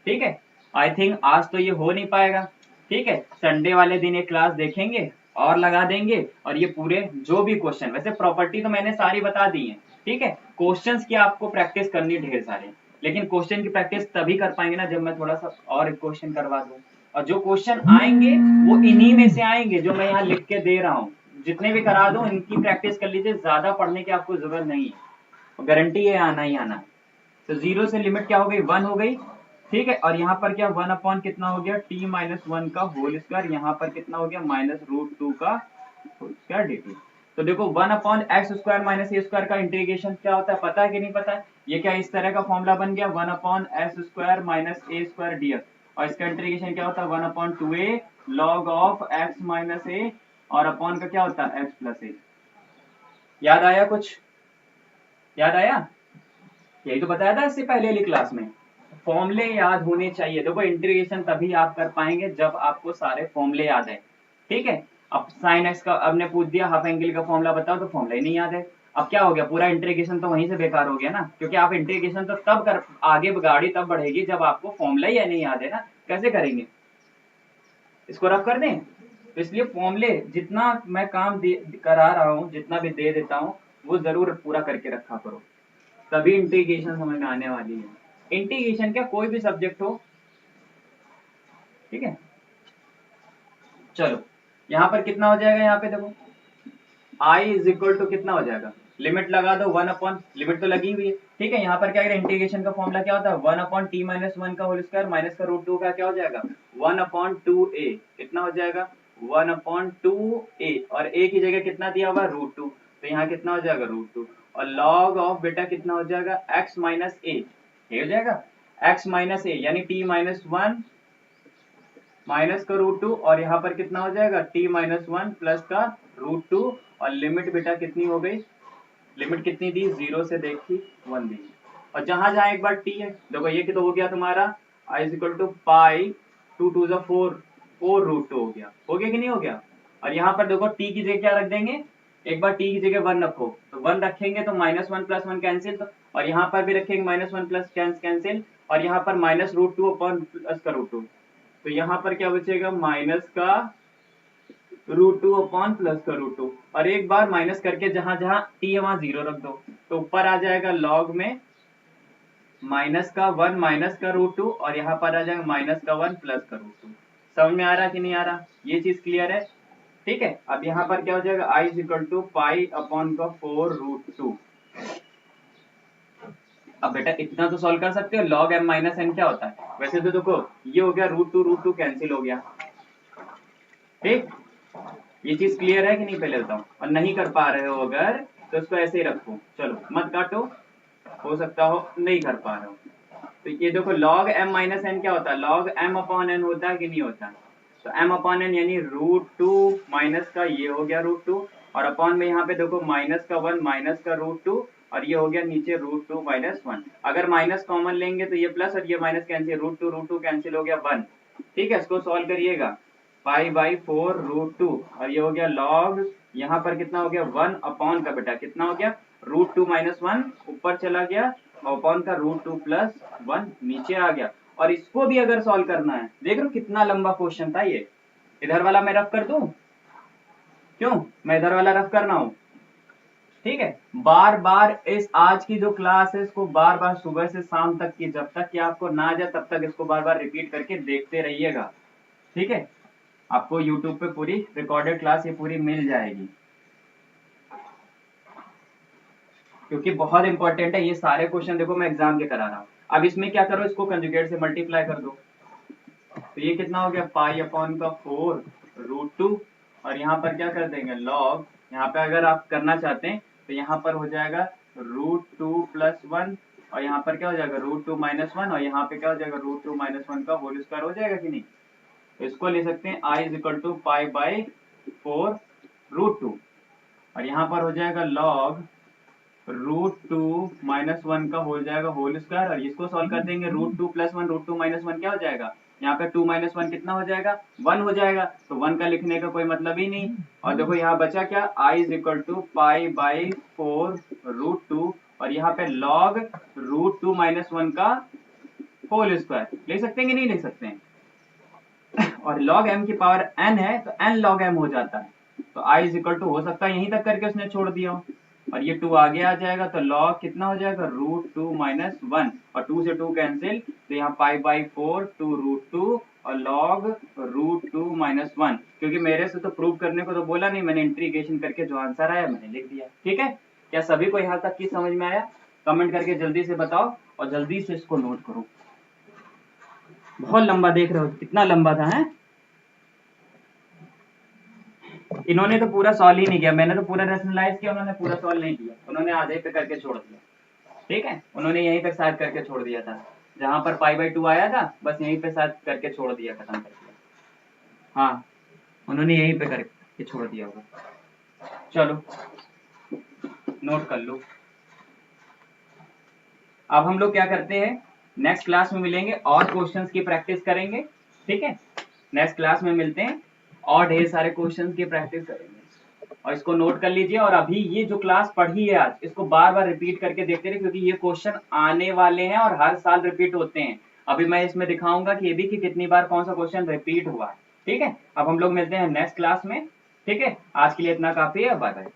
[SPEAKER 1] ठीक है, आई थिंक आज तो ये हो नहीं पाएगा। ठीक है, संडे वाले दिन ये क्लास देखेंगे और लगा देंगे, और ये पूरे जो भी क्वेश्चन, वैसे प्रॉपर्टी तो मैंने सारी बता दी है। ठीक है, क्वेश्चंस की आपको प्रैक्टिस करनी है ढेर सारे, लेकिन क्वेश्चन की प्रैक्टिस तभी कर पाएंगे ना जब मैं थोड़ा सा और क्वेश्चन करवा दूं, और जो क्वेश्चन आएंगे वो इन्हीं में से आएंगे जो मैं यहाँ लिख के दे रहा हूँ, जितने भी करा दूं इनकी प्रैक्टिस कर लीजिए, ज्यादा पढ़ने की आपको जरूरत नहीं है, गारंटी है आना ही आना। तो 0 से लिमिट क्या हो गई 1 हो गई। ठीक है, और यहाँ पर क्या 1 अपॉन कितना हो गया t माइनस 1 का होल स्क्वायर, यहाँ पर कितना हो गया -√2 का होल स्क्वायर dt। तो देखो 1 upon x square minus A square का इंटीग्रेशन क्या होता है पता है कि नहीं पता है, ये क्या इस तरह का फॉर्मूला बन गया 1 upon S square minus A square dx, और इसका इंटीग्रेशन क्या होता है 1 upon 2a log of x minus A, और अपॉन का क्या होता है x प्लस ए। याद आया कुछ, याद आया, यही तो बताया था इससे पहले वाली क्लास में, फॉर्मूले याद होने चाहिए। देखो इंटीग्रेशन तभी आप कर पाएंगे जब आपको सारे फॉर्मूले याद है। ठीक है, अब साइन एक्स का अब ने पूछ दिया हाफ एंगल का फॉर्मूला बताओ, तो फॉर्मूला ही नहीं याद है, अब क्या हो गया पूरा इंटीग्रेशन तो वहीं से बेकार हो गया ना, क्योंकि आप इंटीग्रेशन तो तब कर आगे गाड़ी तब बढ़ेगी जब आपको फॉर्मूला ही नहीं याद है ना, कैसे करेंगे, इसको रफ कर दें। तो इसलिए फॉर्मूले जितना मैं काम करा रहा हूँ, जितना भी दे देता हूँ वो जरूर पूरा करके रखा करो, तभी इंटीग्रेशन समझ में आने वाली है। इंटीग्रेशन क्या कोई भी सब्जेक्ट हो। ठीक है, चलो यहाँ पर कितना हो जाएगा, यहाँ पे देखो i इज इक्वल टू कितना हो जाएगा, लिमिट लगा दो 1 अपॉन, लिमिट तो लगी हुई है, ठीक है। यहाँ पर क्या करें, इंटीग्रेशन का फॉर्मूला क्या होता है, 1 अपॉन टी माइनस 1 का होल स्क्वायर माइनस का रूट 2 का क्या हो जाएगा 1 अपॉन 2a, कितना हो जाएगा 1 अपॉन 2a, और a की जगह कितना दिया हुआ रूट 2, तो यहाँ कितना हो जाएगा रूट 2, और लॉग ऑफ बेटा कितना हो जाएगा x माइनस ए, ये हो जाएगा x माइनस ए यानी t माइनस 1 माइनस का रूट 2, और यहाँ पर कितना हो जाएगा t माइनस 1 प्लस का रूट 2, और लिमिट बेटा कितनी हो गई, लिमिट कितनी दी 0 से देखी 1 दी, और जहां जहां एक बार t है, देखो ये तो हो गया तुम्हारा i is equal to pi 2 2 4 root 2 हो गया कि नहीं हो गया। और यहाँ पर देखो t की जगह क्या रख देंगे, एक बार t की जगह 1 रखो, तो 1 रखेंगे तो माइनस 1 प्लस 1 कैंसिल, तो और यहाँ पर भी रखेंगे माइनस 1 प्लस कैंसिल, और यहाँ पर माइनस रूट 2 अपॉन प्लस का रूट 2, तो यहाँ पर क्या बचेगा माइनस का रूट 2 अपॉन प्लस का रूट 2, और एक बार माइनस करके जहां जहां t है वहां 0 रख दो, तो ऊपर आ जाएगा लॉग में माइनस का 1 माइनस का रूट 2, और यहाँ पर आ जाएगा माइनस का 1 प्लस का रूट 2। समझ में आ रहा कि नहीं आ रहा, ये चीज क्लियर है, ठीक है। अब यहाँ पर क्या हो जाएगा i is equal to pi upon का 4 रूट 2। अब बेटा इतना तो सॉल्व कर सकते हो, लॉग m माइनस n क्या होता है, वैसे तो देखो ये हो गया रूट 2 कैंसिल हो गया, ठीक। ये चीज क्लियर है कि नहीं पहले बताओ, और नहीं कर पा रहे हो अगर तो इसको ऐसे ही रखो, चलो मत काटो, हो सकता हो नहीं कर पा रहे हो, तो ये देखो log m माइनस n क्या होता है, log m अपॉन n होता है कि नहीं होता, तो m अपॉन n यानी रूट 2 माइनस का ये हो गया रूट 2, और अपॉन में यहाँ पे देखो माइनस का 1 माइनस का रूट 2, और ये हो गया नीचे रूट 2 माइनस 1, अगर माइनस कॉमन लेंगे तो ये प्लस और ये माइनस कैंसिल, रूट 2 कैंसिल हो गया 1, ठीक है। इसको सॉल्व करिएगा पाई बाई 4 रूट 2, और ये हो गया लॉग, यहाँ पर कितना हो गया 1 अपॉन का बेटा कितना हो गया रूट 2 माइनस 1 ऊपर चला गया, अपॉन का रूट 2 प्लस 1 नीचे आ गया। और इसको भी अगर सॉल्व करना है, देख रहे हो कितना लंबा क्वेश्चन था ये, इधर वाला मैं रफ कर दूं, क्यों मैं इधर वाला रफ करना हूं, ठीक है। बार बार इस आज की जो क्लास है इसको बार बार सुबह से शाम तक की, जब तक कि आपको ना आ जाए तब तक इसको बार बार रिपीट करके देखते रहिएगा, ठीक है। आपको YouTube पे पूरी रिकॉर्डेड क्लास ये पूरी मिल जाएगी, क्योंकि बहुत इंपॉर्टेंट है ये सारे क्वेश्चन, देखो मैं एग्जाम के करा रहा हूँ। अब इसमें क्या करो, इसको कंजुगेट से मल्टीप्लाई कर दो, तो ये कितना हो गया पाई अपॉन का 4 रूट 2, और यहाँ पर क्या कर देंगे लॉग, यहाँ पे अगर आप करना चाहते हैं तो यहाँ पर हो जाएगा रूट 2 प्लस 1, और यहाँ पर क्या हो जाएगा रूट 2 माइनस 1, और यहाँ पे क्या हो जाएगा रूट 2 माइनस 1 का होल स्क्वायर हो जाएगा कि नहीं, तो इसको ले सकते हैं i is equal to pi by 4 root 2, और यहाँ पर हो जाएगा log रूट 2 माइनस 1 का हो जाएगा होल स्क्वायर, और इसको सॉल्व कर देंगे रूट 2 प्लस 1 रूट 2 माइनस 1 क्या हो जाएगा, यहाँ पे 2 माइनस 1 कितना हो जाएगा 1 हो जाएगा, तो 1 का लिखने का कोई मतलब ही नहीं, और देखो यहाँ बचा क्या i is equal to pi by 4 root 2, और यहाँ पे log रूट 2 माइनस 1 का होल स्क्वायर ले सकते हैं कि नहीं ले सकते हैं, और log m की पावर n है तो n log m हो जाता है, तो i इज इक्वल टू हो सकता है यहीं तक करके उसने छोड़ दिया हो, और ये 2 आगे आ जाएगा, तो log कितना हो जाएगा रूट 2 माइनस 1, और 2 से 2 कैंसिल, तो यहाँ पाई बाई 4 2 रूट 2 और log रूट 2 माइनस 1, क्योंकि मेरे से तो प्रूव करने को तो बोला नहीं, मैंने इंटीग्रेशन करके जो आंसर आया मैंने लिख दिया, ठीक है। क्या सभी को यहाँ तक की समझ में आया, कमेंट करके जल्दी से बताओ, और जल्दी से इसको नोट करो। बहुत लंबा देख रहे हो कितना लंबा था, है इन्होंने तो पूरा सॉल्व ही नहीं किया, मैंने तो पूरा रैशनलाइज किया, उन्होंने पूरा सॉल्व नहीं किया, उन्होंने आधे पे करके छोड़ दिया, ठीक है। उन्होंने यहीं तक शायद करके छोड़ दिया था, जहां पर पाई बाई 2 आया था बस यहीं पे शायद करके छोड़ दिया, खत्म कर दिया, हाँ उन्होंने यहीं पे करके छोड़ दिया होगा। चलो नोट कर लो। अब हम लोग क्या करते हैं, नेक्स्ट क्लास में मिलेंगे और क्वेश्चंस की प्रैक्टिस करेंगे, ठीक है। नेक्स्ट क्लास में मिलते हैं और ढेर सारे क्वेश्चंस की प्रैक्टिस करेंगे, और इसको नोट कर लीजिए, और अभी ये जो क्लास पढ़ी है आज इसको बार बार रिपीट करके देखते रहे, क्योंकि ये क्वेश्चन आने वाले हैं और हर साल रिपीट होते हैं। अभी मैं इसमें दिखाऊंगा कि ये भी कि कितनी बार कौन सा क्वेश्चन रिपीट हुआ है, ठीक है। अब हम लोग मिलते हैं नेक्स्ट क्लास में, ठीक है। आज के लिए इतना काफी है, बाय बाय।